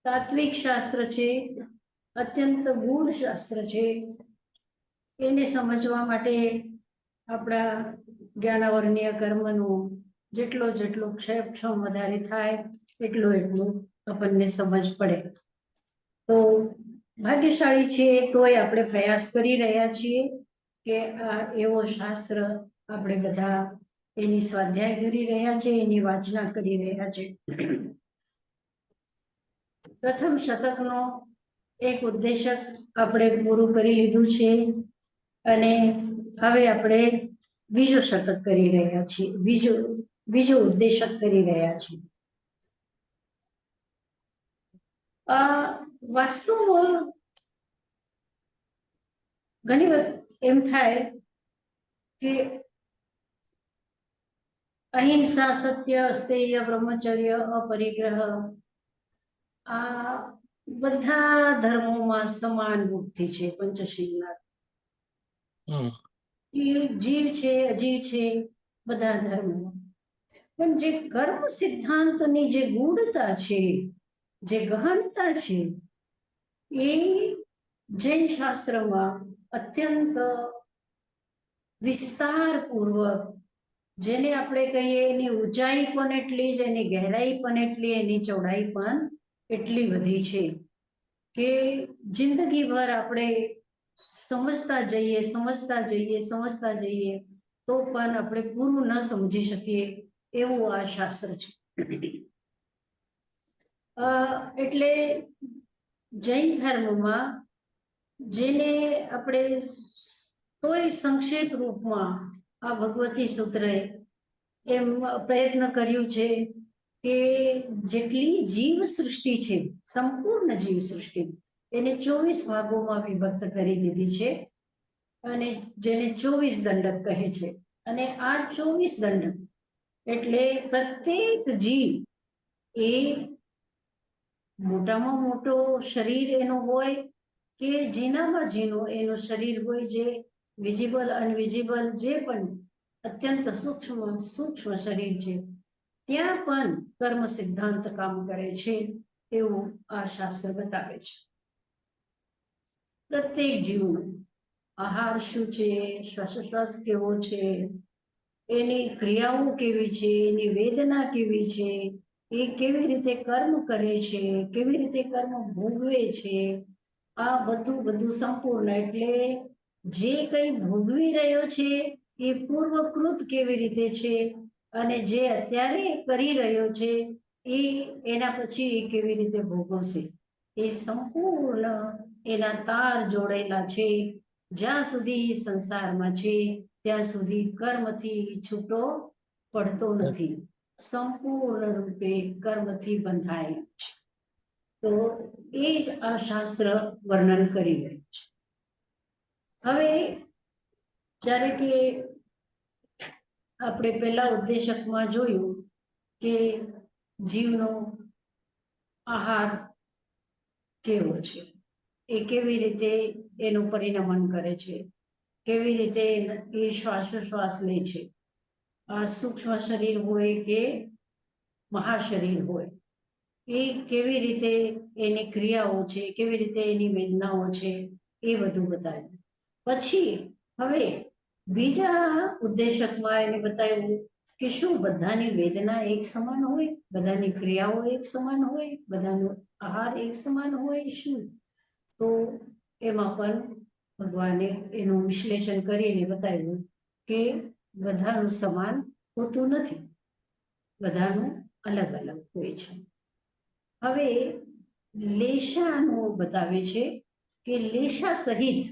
તાત્વિક શાસ્ત્ર છે, અત્યંત ગૂઢ શાસ્ત્ર છે. એને સમજવા માટે આપણા જ્ઞાનાવર્ણ્ય કર્મનું જેટલો ક્ષેપક્ષમ વધારે થાય એટલું આપણને સમજ પડે. તો ભાગ્યશાળી છીએ તોય આપણે પ્રયાસ કરી રહ્યા છીએ કે આ એવો શાસ્ત્ર આપણે બધા એની સ્વાધ્યાય કરી રહ્યા છે, એની વાંચના કરી રહ્યા છે. પ્રથમ શતકનો એક ઉદ્દેશક આપણે પૂરું કરી લીધું છે અને હવે આપણે બીજો શતક કરી રહ્યા છીએ, બીજો ઉદ્દેશક કરી રહ્યા છીએ. વાસ્તવમાં ઘણી વખત એમ થાય કે અહિંસા, સત્ય, અસ્તેય, બ્રહ્મચર્ય, અપરિગ્રહ આ બધા ધર્મોમાં સમાન મુક્તિ છે. પંચશીલના જીવ છે, અજીવ છે, બધા ધર્મો. પણ જે કર્મ સિદ્ધાંતની જે ગૂઢતા છે, જે ગહનતા છે, એ જૈન શાસ્ત્રમાં અત્યંત વિસ્તારપૂર્વક, જેને આપણે કહીએ એની ઊંચાઈ પણ એટલી જ, એની ગહેરાઈ પણ એટલી, એની ચૌડાઈ પણ એટલી બધી છે કે જિંદગીભર આપણે સમજતા જઈએ તો પણ આપણે પૂરું ન સમજી શકીએ એવું આ શાસ્ત્ર છે. એટલે જૈન ધર્મમાં જેને આપણે કોઈ સંક્ષેપ રૂપમાં આ ભગવતી સૂત્રએ એમ પ્રયત્ન કર્યું છે કે જેટલી જીવ સૃષ્ટિ છે, સંપૂર્ણ જીવ સૃષ્ટિ, એને 24 ભાગોમાં વિભક્ત કરી દીધી છે અને જેને 24 દંડક કહે છે. અને આ 24 દંડક એટલે પ્રત્યેક જીવ એ મોટામાં મોટો શરીર એનો હોય કે જીનામાં જીનું એનું શરીર હોય, જે વિઝિબલ અનવિઝિબલ જે પણ અત્યંત સૂક્ષ્મ શરીર છે, ત્યાં પણ કર્મ સિદ્ધાંત કામ કરે છે એવું આ શાસ્ત્ર બતાવે છે. પ્રત્યેક જીવનો આહાર શું છે, શ્વાસોશ્વાસ કેવો છે, એની ક્રિયાઓ કેવી છે, એની વેદના કેવી છે, એ કેવી રીતે કર્મ કરે છે, કેવી રીતે કર્મ ભોગવે છે, આ બધું સંપૂર્ણ. એટલે જે કંઈ ભોગવી રહ્યો છે એ પૂર્વકૃત કેવી રીતે છે અને જે અત્યારે કરી રહ્યો છે એ એના પછી એ કેવી રીતે ભોગવશે, એ સંપૂર્ણ એના તાર જોડેલા છે. જ્યાં સુધી સંસારમાં છે ત્યાં સુધી કર્મથી છૂટો પડતો નથી, સંપૂર્ણ રૂપે કર્મથી બંધાયેલો છે. તો એ જ આ શાસ્ત્ર વર્ણન કરી રહ્યું છે. હવે જ્યારે કે આપણે પહેલા ઉદ્દેશકમાં જોયું કે જીવનો આહાર કેવો છે, એ કેવી રીતે એનું પરિણમન કરે છે, કેવી રીતે એ શ્વાસોશ્વાસ લે છે, આ સૂક્ષ્મ શરીર હોય કે મહાશરીર હોય, એ કેવી રીતે એની ક્રિયાઓ છે, કેવી રીતે એની વેદનાઓ છે, એ બધું બતાવ્યું. પછી હવે બીજા ઉદ્દેશકમાં એને બતાવ્યું કે શું બધાની વેદના એક સમાન હોય, બધાની ક્રિયાઓ એક સમાન હોય, બધાનો આહાર એક સમાન હોય શું? તો એમાં પણ ભગવાને એનું વિશ્લેષણ કરીને બતાવ્યું કે બધાનું સમાન હોતું નથી, બધાનું અલગ અલગ હોય છે. હવે લેશાનું બતાવે છે કે લેશા સહિત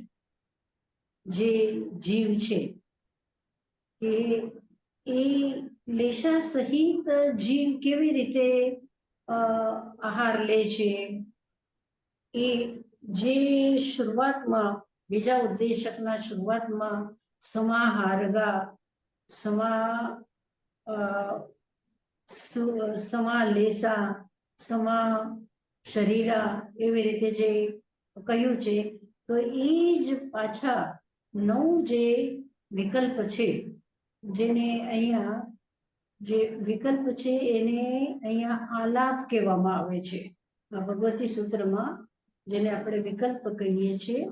જે જીવ છે એ લેશા સહિત જીવ કેવી રીતે આહાર લે છે, એ જે શરૂઆતમાં બીજા ઉદ્દેશકના શરૂઆતમાં સમાહારગા સમા લેશા સમા શરીરા એવી રીતે જે કહ્યું છે, તો એ જ પાછા 9 જે વિકલ્પ છે જેને અહીંયા જે વિકલ્પ છે એને અહીંયા આલાપ કહેવામાં આવે છે. આ ભગવતી સૂત્રમાં જેને આપણે વિકલ્પ કહીએ છીએ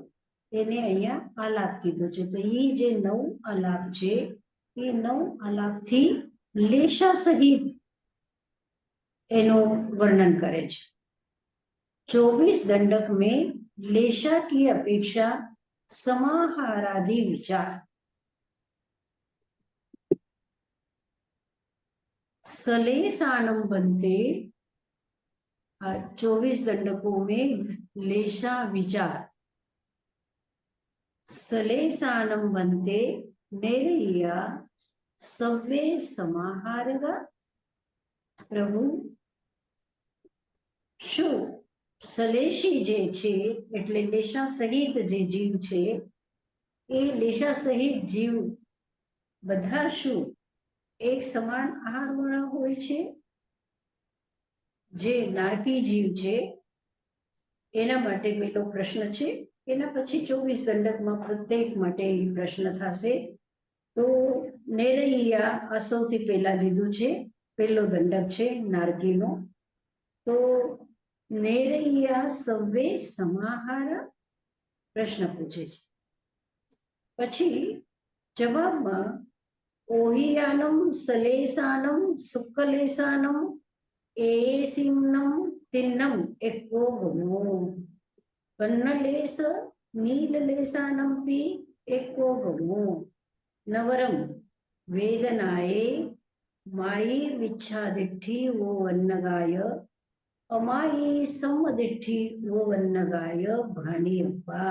એને અહીંયા આલાપ કીધો છે. તો એ જે 9 આલાપ છે એ 9 આલાપથી લેશા સહિત એનું વર્ણન કરે છે. 24 दंडक में लेशा की अपेक्षा समाहारादि विचार सलेसानम बनते 24 दंडकों में लेशा विचार सलेसानम बनते नेरिया सव्वे समाहारगा प्रभु શું સલેશી જે છે એટલે લેશા સહિત જે જીવ છે એ લેશા સહિત જીવ બધા શું એક સમાન આહારવાળા હોય છે? જે નારકી જીવ છે એના માટે પેલો પ્રશ્ન છે. એના પછી 24 દંડકમાં પ્રત્યેક માટે એ પ્રશ્ન થશે. તો નેરૈયા આ સૌથી પહેલા લીધું છે, પહેલો દંડક છે નારકીનો. તો નેરૈયા સવ્વે સમાહાર પ્રશ્ન પૂછે છે. પછી જવાબમાં ઓહિયાનમ સલેસાનમ સુકલેસાનમ એસિમનમ તિન્નમ એકો ગમો કન્નલેસ નીલલેસાનમપી એકો ગમો નવરમ વેદનાએ માઈ વિચ્છાદિઠ્ઠી વો વન્નગાય અમાયी सम्मदिट्ठी वो वन्नगाय भाणियप्पा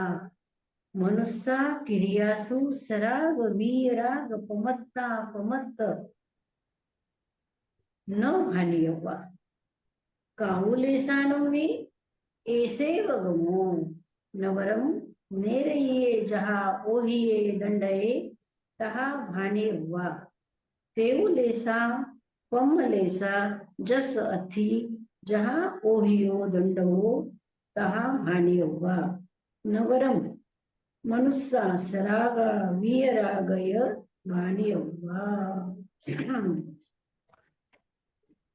मनुस्सा किरियासु सराग वीराग पमत्ता पमत्त न भाणियप्पा काहुलेसानं वी एसेव गमो नवरम नेरये जहा ओहिये दंडये तहा भाणियप्पा तेवुलेसा पम्मलेसा जस अथी जहाँ ओहियो दंडवो तहा भाणियव्वा नवरम मनुस्सा सरागा वीरागय भाणियव्वा.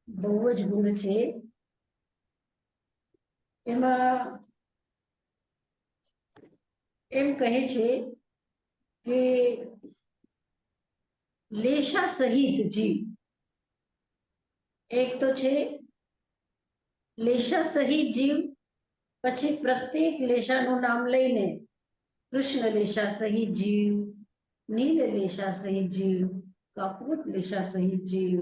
બહુ જ ગુણ છે એમાં. એમ કહે છે કે લેશા સહિત જીવ એક તો છે લેશા સહિત જીવ, પછી પ્રત્યેક લેશાનું નામ લઈને કૃષ્ણ લેશા સહિત જીવ, નીલ લેશા સહિત જીવ, કાપૂત લેશા સહિત જીવ,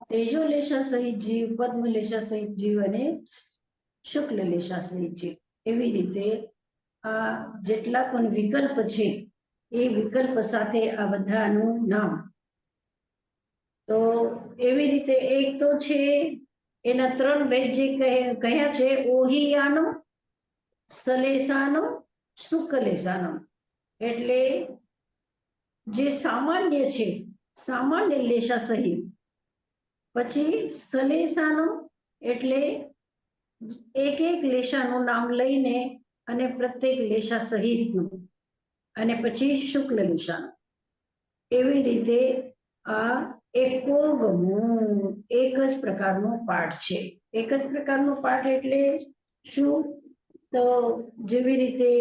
તેજો લેશા સહિત જીવ, પદ્મ લેશા સહિત જીવ અને શુક્લ લેશા સહિત જીવ. એવી રીતે આ જેટલા પણ વિકલ્પ છે એ વિકલ્પ સાથે આ બધાનું નામ. તો એવી રીતે એક તો છે એના 3 ભેદ જે કહ્યા છે ઓહિયાનમ સલેસાનમ સુકલેસાનમ એટલે જે સામાન્ય છે સામાન્ય લેશા સહિત, પછી સલેસાનમ એટલે એક એક લેશાનું નામ લઈને અને પ્રત્યેક લેશા સહિતનું, અને પછી શુક્લ લેશાનું. એવી રીતે આ એકો ગમો એક જ પ્રકારનો પાઠ છે. એક જ પ્રકારનો પાઠ એટલે શું? તો જેવી રીતે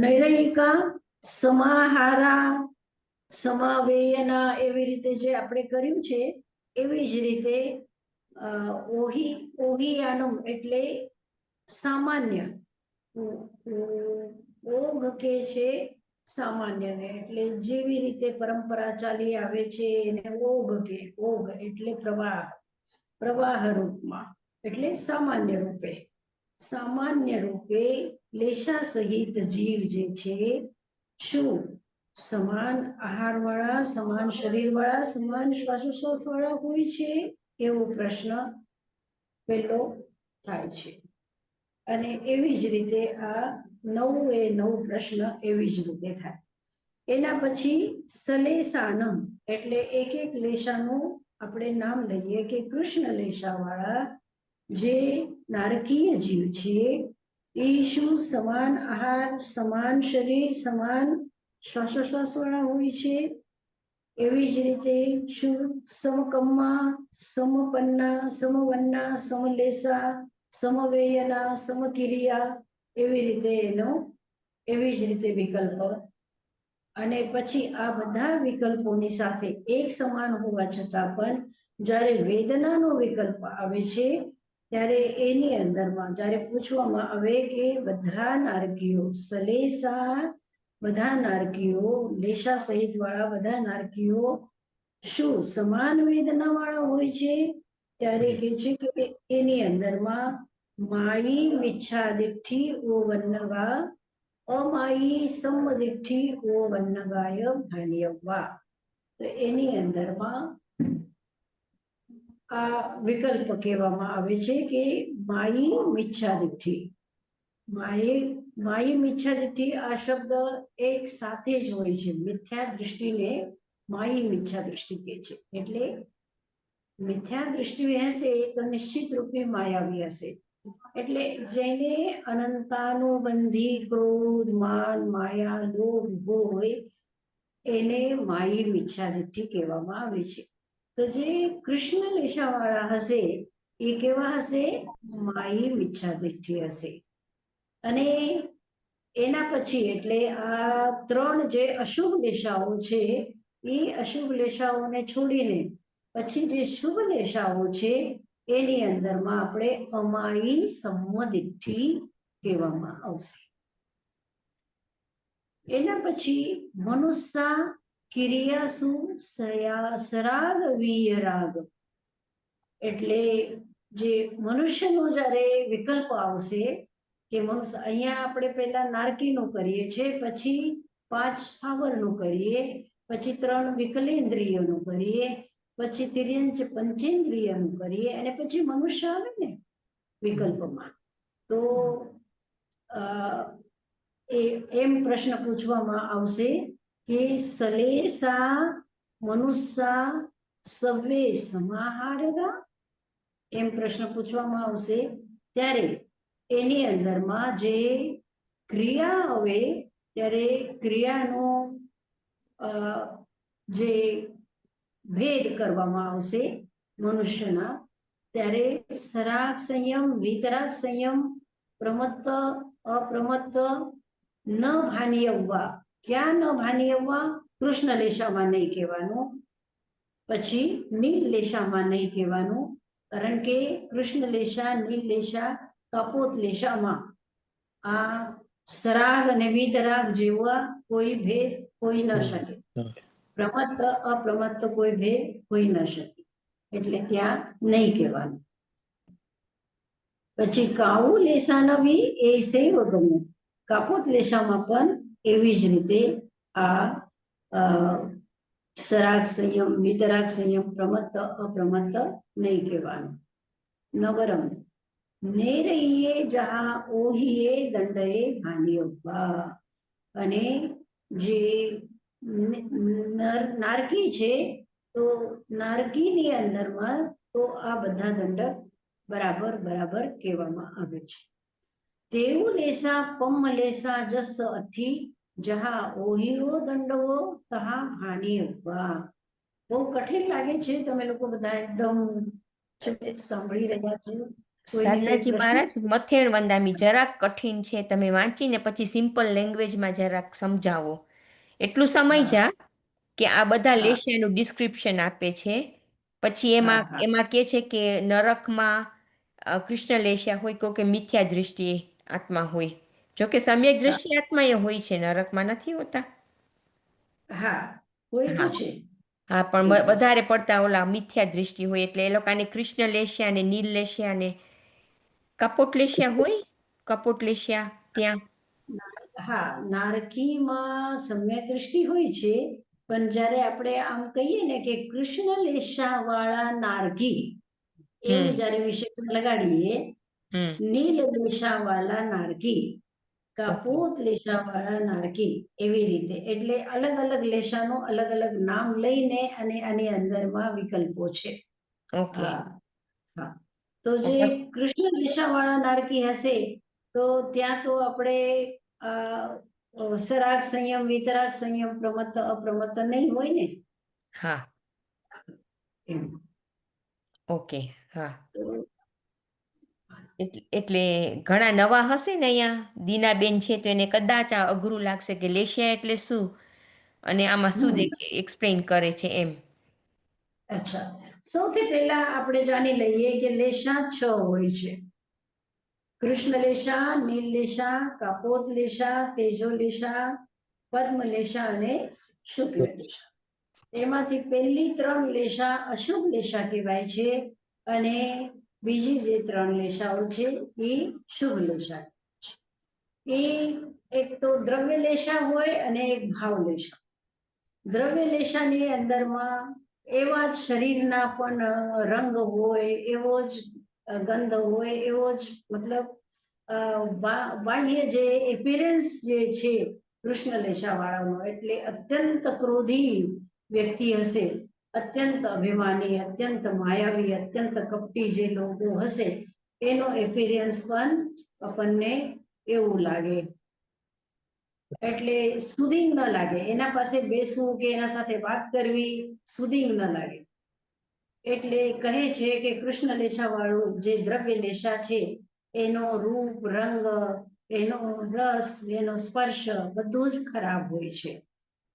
નૈરયિકા સમાહારા સમાવેયના એવી રીતે જે આપણે કર્યું છે એવી જ રીતે ઓહિયાનમ એટલે સામાન્ય, ઓઘ કે છે સામાન્યને, એટલે જેવી રીતે પરંપરા ચાલી આવે છે એને ઓઘ કે. ઓઘ એટલે પ્રવાહ, પ્રવાહ રૂપમાં એટલે સામાન્ય રૂપે. સામાન્ય રૂપે લેશા સહિત જીવ જે છે શું સમાન આહારવાળા, સમાન શરીરવાળા, સમાન શ્વાસોશ્વાસવાળા હોય છે એવો પ્રશ્ન પહેલો થાય છે. અને એવી જ રીતે આ 9 પ્રશ્ન એવી જ રીતે થાય. એના પછી સલેસાનમ એટલે એક એક લેશાનું આપણે નામ લઈએ કે કૃષ્ણ લેશાવાળા જે નારકીય જીવ છે એ શું સમાન આહાર, સમાન શરીર, સમાન શ્વાસોશ્વાસ વાળા હોય છે. એવી જ રીતે શું સમકમ્મા, સમપન્ના, સમવન્ના, સમલેસા, સમવેયના, સમકિરિયા, એવી રીતે એવી જ રીતે વિકલ્પ. અને પછી આ બધા વિકલ્પોની સાથે એક સમાન હોવા છતાં પણ જ્યારે વેદનાનો વિકલ્પ આવે છે ત્યારે એની અંદરમાં જ્યારે પૂછવામાં આવે કે બધા નારકીઓ સલેસા, બધા નારકીઓ લેશા સહિત વાળા બધા નારકીઓ શું સમાન વેદના વાળા હોય છે? ત્યારે કે છે કે એની અંદરમાં માઈ મિચ્છા દિઠ્ઠી ઓ વન્નગા અમાયી સંમદિઠ્ઠી ઓ વન્નગાય ભાણ્યવા. તો એની અંદરમાં આ વિકલ્પ કહેવામાં આવે છે કે માઈ મિચ્છા દિઠ્ઠી. માઈ મિચ્છા દિઠ્ઠી આ શબ્દ એક સાથે જ હોય છે. મિથ્યા દૃષ્ટિને માઈ મિચ્છા દૃષ્ટિ કહે છે. એટલે મિથ્યા દૃષ્ટિ હશે તો નિશ્ચિત રૂપે માયાવી હશે. એટલે જેને અનંતાનુબંધી ક્રોધ, માન, માયા, લોભ હોય એને માઈ મિચ્છા દિઠ્ઠી કહેવામાં આવે છે. તો જે કૃષ્ણ લેશા વાળા હશે એ કેવા હશે? માઈ મિચ્છા દિઠ્ઠી હશે. અને એના પછી એટલે આ ત્રણ જે અશુભ લેશાઓ છે એ અશુભ લેશાઓને છોડીને પછી જે શુભ લેશાઓ છે એની અંદરમાં આપણે અમાયી સંમદિઠ્ઠી કહેવામાં આવશે. એના પછી મનુષ્ય કિરિયાસુ સરાગ વિયરાગ, એટલે જે મનુષ્યનો જ્યારે વિકલ્પ આવશે કે મનુષ્ય, અહીંયા આપણે પહેલા નારકીનું કરીએ છીએ, પછી 5 સ્થાવરનું કરીએ, પછી 3 વિકલેન્દ્રિયનું કરીએ, પછી તિર્યંચ પંચેન્દ્રિયનું કરીએ અને પછી મનુષ્ય આવે ને વિકલ્પમાં. તો એમ પ્રશ્ન પૂછવામાં આવશે કે સલેસા મનુષ્યા સવે સમાહારગા, એમ પ્રશ્ન પૂછવામાં આવશે. ત્યારે એની અંદરમાં જે ક્રિયા આવે ત્યારે ક્રિયાનો જે ભેદ કરવામાં આવશે મનુષ્યના. ત્યારે સરાગ સંયમ, વિતરાગ સંયમ, પ્રમત્ત, અપ્રમત્ત, ન ભાનિયવવા. ક્યાં ન ભાનિયવવા? કૃષ્ણ લેશામાં નહીં કહેવાનું, પછી નીલ લેશામાં નહીં કહેવાનું, કારણ કે કૃષ્ણ લેશા, નીલ લેશા, કપોત લેશામાં આ સરાગ અને વિતરાગ જેવા કોઈ ભેદ હોઈ ન શકે. પ્રમત્ત અપ્રમત્ત કોઈ ભેદ હોઈ ન શકે, એટલે ત્યાં નહીં કહેવાનું. પછી કાઉ લેશાનવી એ સૈવ ગમ્યું. કાપોત લેશામાં પણ એવી જ રીતે આ સરાગ સંયમ, વિતરાગ સંયમ, પ્રમત્ત અપ્રમત્ત નહીં કહેવાનું. નવરમ નેરયે જહા ઓહિયે દંડયે ભાનિયવ્વા. અને જે નારકી છે તો નારકીની અંદરમાં તો આ બધા દંડક બરાબર બરાબર કહેવામાં આવે છે. તેવું લેસા પમ લેસા જસ અથી જહા ઓહિયો દંડવો તહા ભાનિયવ્વા. બહુ કઠિન લાગે છે, તમે લોકો બધા એકદમ સાંભળી રહ્યા છો? સાધનાજી મહારાજ, મથેણ વંદામી જરાક કઠિન છે, તમે વાંચીને પછી સિમ્પલ લેંગ્વેજમાં જરાક સમજાવો. એટલું સમજ્યા કે આ બધા લેશિયાનું ડિસ્ક્રિપ્શન આપે છે. પછી એમાં કે છે કે નરકમાં કૃષ્ણ લેશિયા હોય તો કે મિથ્યા દૃષ્ટિએ આત્મા હોય, જોકે સમ્યક દૃષ્ટિ આત્મા એ હોય છે, નરકમાં નથી હોતા. હા, હોય તો છે. હા, પણ વધારે પડતા ઓલા મિથ્યા દૃષ્ટિ હોય, એટલે એ લોકોને કૃષ્ણ લેશિયા ને નીલ લેશિયા ને કપોટ લેશિયા હોય, કપોટ લેશિયા ત્યાં. હા, નારકીમાં સમ્યક દૃષ્ટિ હોય છે, પણ જ્યારે આપણે આમ કહીએ ને કે કૃષ્ણ લેશા વાળા નારકી, એવું જ્યારે વિશેષણ લગાડીએ, નીલ લેશા વાળા નારકી, કપોત લેશા વાળા નારકી, એવી રીતે. એટલે અલગ અલગ લેશાનો અલગ અલગ નામ લઈને અને આની અંદરમાં વિકલ્પો છે. હા, તો જે કૃષ્ણ લેશા વાળા નારકી હશે તો ત્યાં તો આપણે સરાગ સંયમ, વિતરાગ સંયમ, પ્રમત્ત અપ્રમત્ત નહીં હોય ને હા, એમ. ઓકે, હા. તો એટલે ઘણા નવા હશે ને અહીંયા દીનાબેન છે તો એને કદાચ આ અઘરું લાગશે કે લેશિયા એટલે શું અને આમાં શું એક્સપ્લેન કરે છે એમ. અચ્છા, સૌથી પહેલા આપણે જાણી લઈએ કે લેશા 6 હોય છે. કૃષ્ણ લેશા, નીલ લેશા, કાપોત લેશા, તેજો લેશા, પદ્મ લેશા અને શુક્લ લેશા. એમાંથી પહેલી 3 લેશા અશુભ લેશા કહેવાય છે અને બીજી જે 3 લેશાઓ છે એ શુભ લેશા. એ એક તો દ્રવ્ય લેશા હોય અને એક ભાવ લેશા. દ્રવ્ય લેશાની અંદરમાં એવા જ શરીરના પણ રંગ હોય, એવો જ ગંધ હોય, એવો જ મતલબ બાહ્ય જે એપિરન્સ જે છે કૃષ્ણ લેશાવાળાનો, એટલે અત્યંત ક્રોધી વ્યક્તિ હશે, અત્યંત અભિમાની, અત્યંત માયાવી, અત્યંત કપટી જે લોકો હશે એનો એપિરિયન્સ પણ આપણને એવું લાગે, એટલે સુધિંગ ન લાગે. એના પાસે બેસવું કે એના સાથે વાત કરવી સુધિંગ ન લાગે. એટલે કહે છે કે કૃષ્ણ લેશા વાળું જે દ્રવ્ય લેશા છે એનો રૂપ, રંગ, એનો રસ, એનો સ્પર્શ બધું જ ખરાબ હોય છે.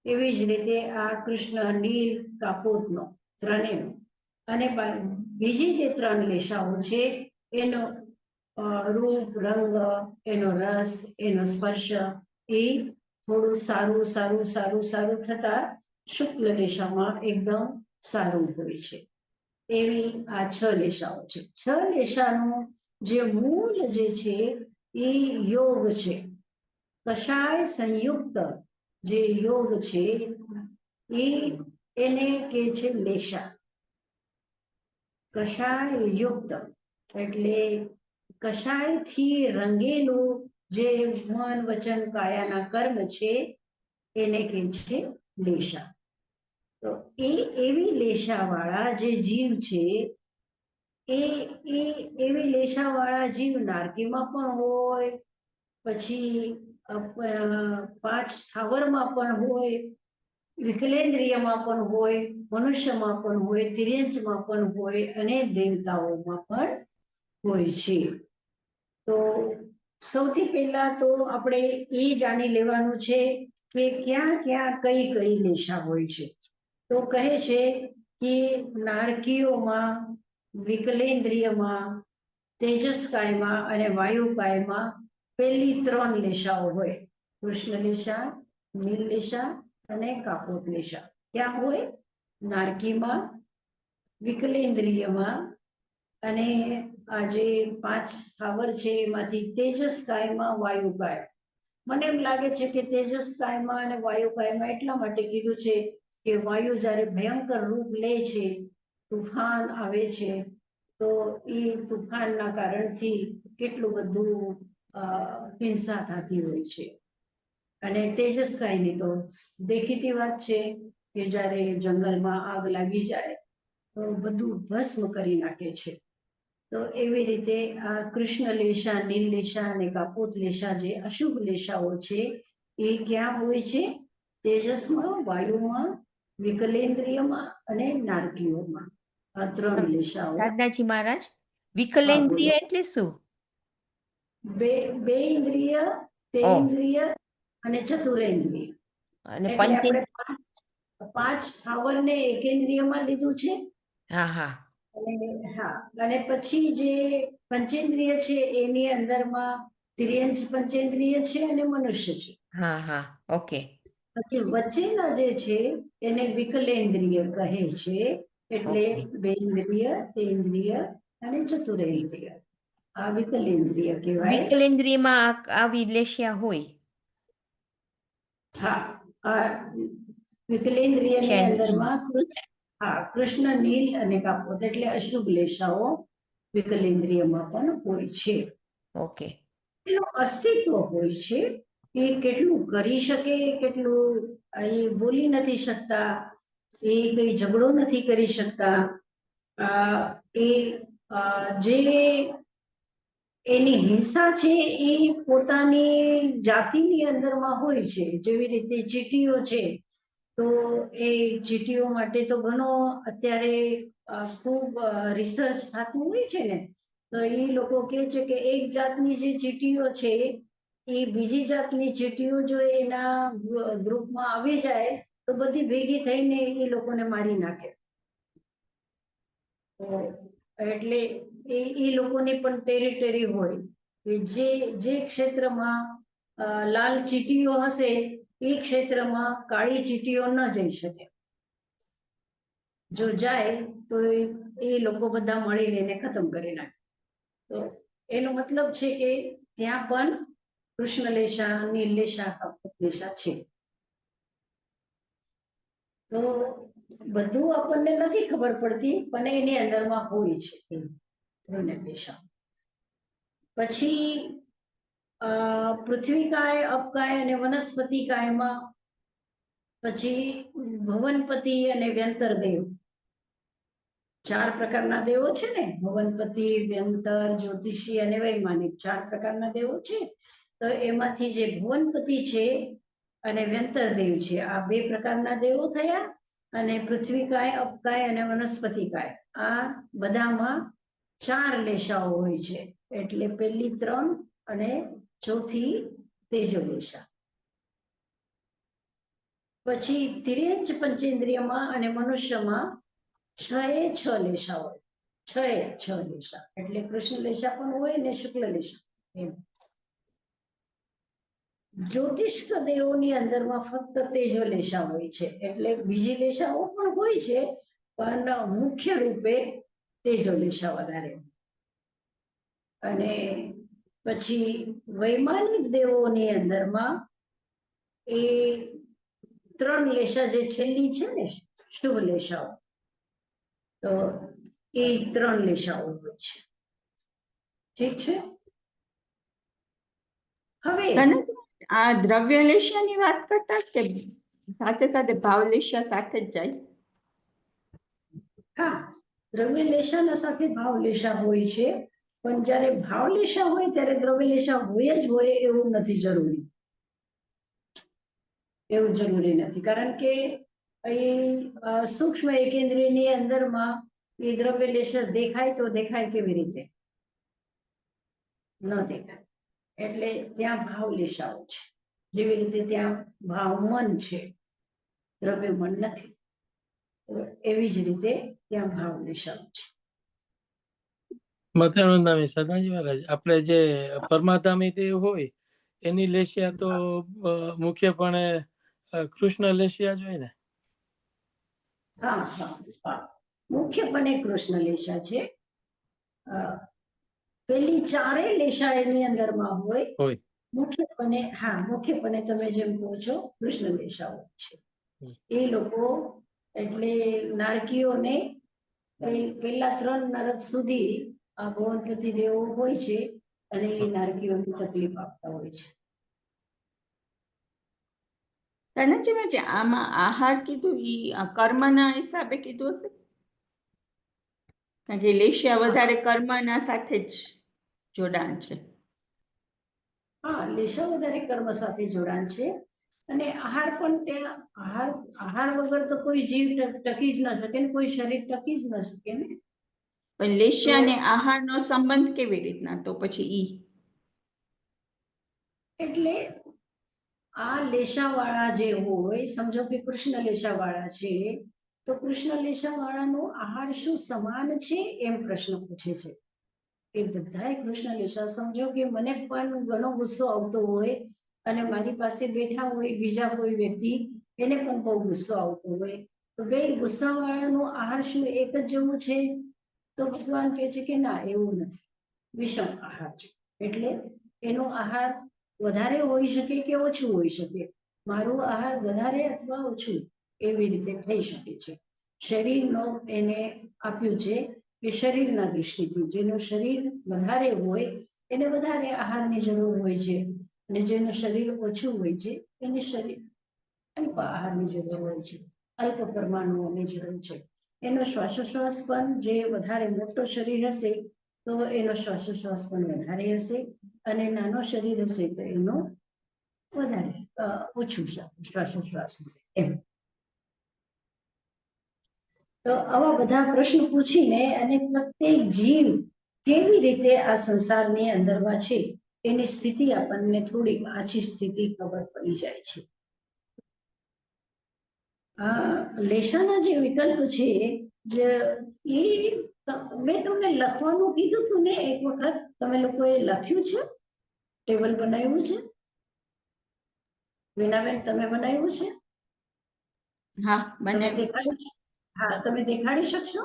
એવી જ રીતે આ કૃષ્ણ નીલ કાપોતનો ત્રણેયનો. અને બીજી જે 3 લેશાઓ છે એનો રૂપ, રંગ, એનો રસ, એનો સ્પર્શ એ થોડું સારું સારું સારું સારું થતા શુક્લ લેશામાં એકદમ સારું હોય છે. એવી આ 6 લેશાઓ છે. 6 લેશાનું જે મૂળ જે છે એ યોગ છે. કષાય સંયુક્ત જે યોગ છે એને કે છે લેશા. કષાય યુક્ત એટલે કષાયથી રંગેલું જે મન, વચન, કાયાના કર્મ છે એને કે છે લેશા. તો એવી લેશાવાળા જે જીવ છે એ એવી લેશાવાળા જીવ નારકીમાં પણ હોય, પછી 5 સ્થાવરમાં પણ હોય, વિકલેન્દ્રિયમાં પણ હોય, મનુષ્યમાં પણ હોય, તિર્યંચમાં પણ હોય અને દેવતાઓમાં પણ હોય છે. તો સૌથી પહેલા તો આપણે એ જાણી લેવાનું છે કે ક્યાં ક્યાં કઈ કઈ લેશા હોય છે. તો કહે છે કે નારકીઓમાં, વિકલેન્દ્રિયમાં, તેજસ્કાયમાં અને વાયુકાયમાં પહેલી 3 લેશાઓ હોય. કૃષ્ણ લેશા, નીલ લેશા અને કાપોત લેશા. ક્યાં હોય? નારકીમાં, વિકલેન્દ્રિયમાં અને આ જે 5 સ્થાવર છે એમાંથી તેજસ્કાયમાં, વાયુકાય. મને એમ લાગે છે કે તેજસ્કાયમાં અને વાયુકાયમાં એટલા માટે કીધું છે કે વાયુ જ્યારે ભયંકર રૂપ લે છે, તુફાન આવે છે, તો એ તુફાનના કારણથી કેટલું બધું હિંસા થતી હોય છે. અને તેજસ્કાયની તો દેખીતી વાત છે કે જ્યારે જંગલમાં આગ લાગી જાય તો બધું ભસ્મ કરી નાખે છે. તો એવી રીતે આ કૃષ્ણ લેશા, નીલ લેશા અને કાપોત લેશા જે અશુભ લેશાઓ છે એ ક્યાં હોય છે? તેજસમાં, વાયુમાં, વિકલેન્દ્રિયમાં અને નારકીઓમાં. આ 3 લેશાઓ. દાદાજી મહારાજ, હા, બોલો. વિકલેન્દ્રિય એટલે શું? બે ઇન્દ્રિય, તેન્દ્રિય અને ચતુરેન્દ્રિય. અને એટલે પંચેન્દ્રિય? આપણે 5 સ્થાવરને એકેન્દ્રિયમાં લીધું છે. હા, હા. અને પછી જે પંચેન્દ્રિય છે એની અંદરમાં તિર્યંચ પંચેન્દ્રિય છે અને મનુષ્ય છે. હા, હા, ઓકે. પછી વચ્ચેના જે છે એને વિકલેન્દ્રિય કહે છે. એટલે ઓકે. 2 ઇન્દ્રિય, તેન્દ્રિય અને ચતુરેન્દ્રિય. આ વિકલેન્દ્રિય કહેવાય. વિકલેન્દ્રિયમાં આવી લેશિયા હોય? હા, આ વિકલેન્દ્રિયની શેની? અંદરમાં કૃષ્ણ, નીલ અને કાપોત એટલે અશુભ લેશાઓ વિકલેન્દ્રિયમાં પણ હોય છે. ઓકે. એનું અસ્તિત્વ હોય છે. એ કેટલું કરી શકે, કેટલું એ બોલી નથી શકતા, એ કઈ ઝઘડો નથી કરી શકતા. એ જે એની હિંસા છે એ પોતાની જાતિની અંદરમાં હોય છે. જેવી રીતે ચીટીઓ છે, તો એ ચીટીઓ માટે તો ઘણો અત્યારે ખૂબ રિસર્ચ થતું હોય છે ને, તો એ લોકો કહે છે કે એક જાતની જે ચીટીઓ છે એ બીજી જાતની ચીટીઓ જો એના ગ્રુપમાં આવી જાય તો બધી ભેગી થઈને એ લોકોને મારી નાખે. એટલે એ લોકોની પણ ટેરિટરી હોય કે જે ક્ષેત્રમાં લાલ ચીટીઓ હશે એ ક્ષેત્રમાં કાળી ચીટીઓ ન જઈ શકે. જો જાય તો એ લોકો બધા મળીને એને ખતમ કરી નાખે. તો એનો મતલબ છે કે ત્યાં પણ કૃષ્ણલેશા, નીલલેશા, કપટલેશા છે. તો બધું આપણને નથી ખબર પડતી, પણ એની અંદરમાં હોય છે કૃષ્ણલેશા. પછી પૃથ્વીકાય, અપકાય અને વનસ્પતિ કાયમાં પછી ભવનપતિ અને વ્યંતરદેવ 4 પ્રકારના દેવો છે ને, ભવનપતિ, વ્યંતર, જ્યોતિષી અને વૈમાનિક 4 પ્રકારના દેવો છે. તો એમાંથી જે ભુવનપતિ છે અને વ્યંતરદેવ છે, આ 2 પ્રકારના દેવો થયા. અને પૃથ્વીકાય, અપકાય અને વનસ્પતિકાય આ બધામાં 4 લેશાઓ હોય છે. એટલે પહેલી 3 અને ચોથી તેજોલેશા. પછી તિર્યંચ પંચેન્દ્રિયમાં અને મનુષ્યમાં 6 લેશા હોય. 6 લેશા એટલે કૃષ્ણલેશા પણ હોય ને શુક્લલેશા એમ. જ્યોતિષ્ક દેવોની અંદરમાં ફક્ત તેજોલેશા હોય છે. એટલે બીજી લેશાઓ પણ હોય છે, પણ મુખ્ય રૂપે તેજોલેશા વધારે. અને પછી વૈમાનિક દેવોની અંદરમાં એ 3 લેશા જે છેલ્લી છે ને શુભ લેશાઓ, તો એ 3 લેશાઓ હોય છે. ઠીક છે. હવે આ દ્રવ્યલેશાની વાત કરતા કે સાથે સાથે ભાવલેશા સાથે જ જાય? હા, દ્રવ્યલેશાના સાથે ભાવલેશા હોય છે, પણ જ્યારે ભાવલેશા હોય ત્યારે દ્રવ્યલેશા હોય જ હોય એવું નથી જરૂરી. એવું જરૂરી નથી, કારણ કે અહીં સૂક્ષ્મ એકેન્દ્રિયની અંદરમાં એ દ્રવ્યલેશા દેખાય તો દેખાય કેવી રીતે? ન દેખાય. એટલે ત્યાં ભાવલેશાઓ છે. જેવી રીતે ત્યાં ભાવમન છે, દ્રવ્ય મન નથી. એવી જ રીતે ત્યાં ભાવલેશાઓ છે. મથેરવંદામી સદાજી મહારાજ, આપણે જે પરમાધામી દેવ હોય એની લેશિયા તો મુખ્યપણે કૃષ્ણ લેશિયા જ હોય ને? હા હા હા, મુખ્યપણે કૃષ્ણલેશા છે. પેલી 4 લેશા એની અંદરમાં હોય. મુખ્યપણે હા, મુખ્યપણે તમે જેમ કહો છો કૃષ્ણલેશાઓ છે. એ લોકો એટલે નારકીઓને પેલા 3 નરક સુધી આ ભવનપતિ દેવો હોય છે અને એ નારકીઓને તકલીફ આપતા હોય છે. તનજી આમાં આહાર કીધું ઈ કર્મના હિસાબે કીધું હશે, કારણ કે લેશિયા વધારે કર્મના સાથે જ જોડાણ છે. હા, લેશા વધારે કર્મ સાથે જોડાણ છે. અને આહાર પણ ત્યાં આહાર વગર તો કોઈ જીવ ટકી જ ન શકે ને, કોઈ શરીર ટકી જ ન શકે ને. પણ લેશિયા અને આહારનો સંબંધ કેવી રીતના? તો પછી ઈ એટલે આ લેશાવાળા જે હોય, સમજો કે કૃષ્ણલેશાવાળા છે, તો કૃષ્ણલેશાવાળાનો આહાર શું સમાન છે એમ પ્રશ્ન પૂછે છે. એ બધાય કૃષ્ણલેશા, સમજો કે મને પણ ઘણો ગુસ્સો આવતો હોય અને મારી પાસે બેઠા હોય બીજા કોઈ વ્યક્તિ, એને પણ બહુ ગુસ્સો આવતો હોય, તો બે ગુસ્સાવાળાનો આહાર શું એક જ જેવું છે? તો ભગવાન કહે છે કે ના, એવું નથી, વિષમ આહાર છે. એટલે એનો આહાર વધારે હોઈ શકે કે ઓછું હોઈ શકે. મારું આહાર વધારે અથવા ઓછું એવી રીતે થઈ શકે છે. શરીરનો એને આપ્યું છે કે શરીરના દૃષ્ટિથી જેનું શરીર વધારે હોય એને વધારે આહારની જરૂર હોય છે, અને જેનું શરીર ઓછું હોય છે એને શરીર અલ્પ આહારની જરૂર હોય છે, અલ્પ પરમાણુઓની જરૂર છે. એનો શ્વાસોશ્વાસ પણ જે વધારે મોટો શરીર હશે તો એનો શ્વાસોશ્વાસ પણ વધારે હશે, અને નાનો શરીર હશે તો એનો વધારે ઓછું શ્વાસોશ્વાસ હશે એમ. તો આવા બધા પ્રશ્નો પૂછીને અને પ્રત્યેક જીવ કેવી રીતે આ સંસારની અંદરમાં છે એની સ્થિતિ આપણને થોડી આછી સ્થિતિ ખબર પડી જાય છે. આ લેશાના જે વિકલ્પ છે એ મેં તમને લખવાનું કીધું હતું ને એક વખત, તમે લોકોએ લખ્યું છે? ટેબલ બનાવ્યું છે? વિનાબેન તમે બનાવ્યું છે? હા, તમે બનાવ્યું. દેખાડી, હા તમે દેખાડી શકશો?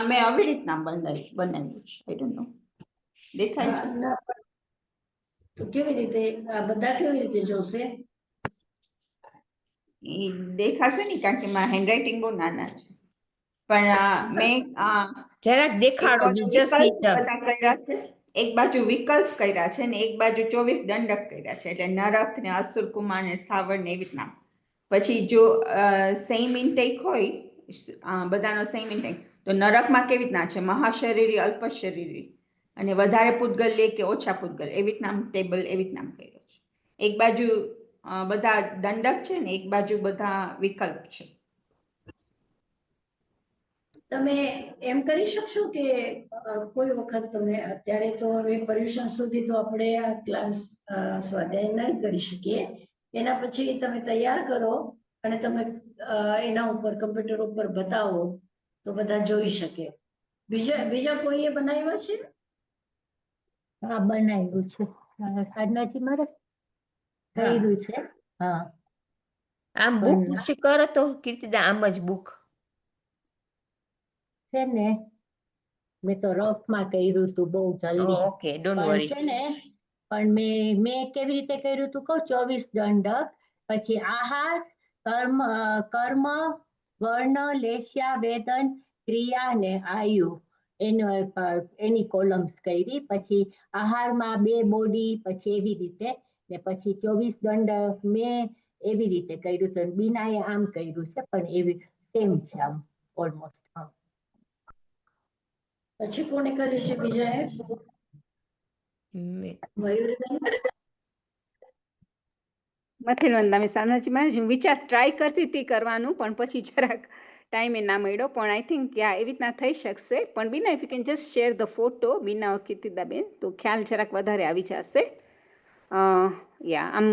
મેં આવી રીતના બનાવ્યું છે. I don't know. દેખાય છે? ના, તો કેવી રીતે આ બધા કેવી રીતે જોશે? ઈ દેખાશે નહીં કારણ કે મારા હેન્ડરાઇટિંગ બહુ નાના છે. પણ મેં જરાક એક દેખાડો, બાજુ just વિકલ્પ sit up. બધા કર્યા છે, એક બાજુ વિકલ્પ કર્યા છે ને એક બાજુ 24 દંડક કર્યા છે, એટલે નરક ને અસુર કુમાર ને સ્થાવર ને એવી રીતના. પછી જો સેમ ઇન્ટેક હોય, બધાનો સેમ ઇન્ટેક, તો નરકમાં કેવી રીતના છે, મહાશરીરી, અલ્પ શરીરી, અને વધારે પૂતગલ લે કે ઓછા પૂતગલ, એવી રીતના ટેબલ એવી રીતના કર્યો છે. એક બાજુ બધા દંડક છે ને એક બાજુ બધા વિકલ્પ છે. તમે એમ કરી શકશો કે કોઈ વખત તમે, અત્યારે તો હવે પર્યુષણ સુધી તો આપણે આ ક્લાસ સ્વાધ્યાય નહીં કરી શકીએ, એના પછી તમે તૈયાર કરો અને તમે એના ઉપર કમ્પ્યુટર ઉપર બતાવો તો બધા જોઈ શકે. બીજા કોઈએ બનાવ્યા છે? હા, બનાવ્યું છે. સાધનાજી મારે કર્યું છે. હા, આમ બુક પણ ઊંચી કરો તો કીર્તિદા, આમ જ બુક. છે ને મેં તો રફમાં કર્યું હતું બહુ જલ્દી. ઓકે, ડોન્ટ પણ વરી. છે ને, પણ મેં કેવી રીતે કર્યું હતું કહું? 24 દંડક, પછી આહાર, કર્મ, વર્ણ, લેશ્યા, વેદન, ક્રિયા ને આયુ, એની કોલમ્સ કરી. પછી આહારમાં 2 બોડી, પછી એવી રીતે, ને પછી 24 દંડક મેં એવી રીતે કર્યું હતું. બીનાએ આમ કર્યું છે, પણ એવી સેમ છે આમ ઓલમોસ્ટ. હા, પછી કોને કર્યું છે બીજાએ? મયુરબેન? નથી નંદામી સાનાજી મહારાજ, હું ટ્રાય કરતી હતી કરવાનું, પણ પછી જરાક ટાઈમે ના મળ્યો. પણ આઈ થિંક એવી રીતના થઈ શકશે. પણ Bina, if you can just share the photo, Bina or કીર્તિદાબેન, તો ખ્યાલ જરાક વધારે આવી જશે. આમ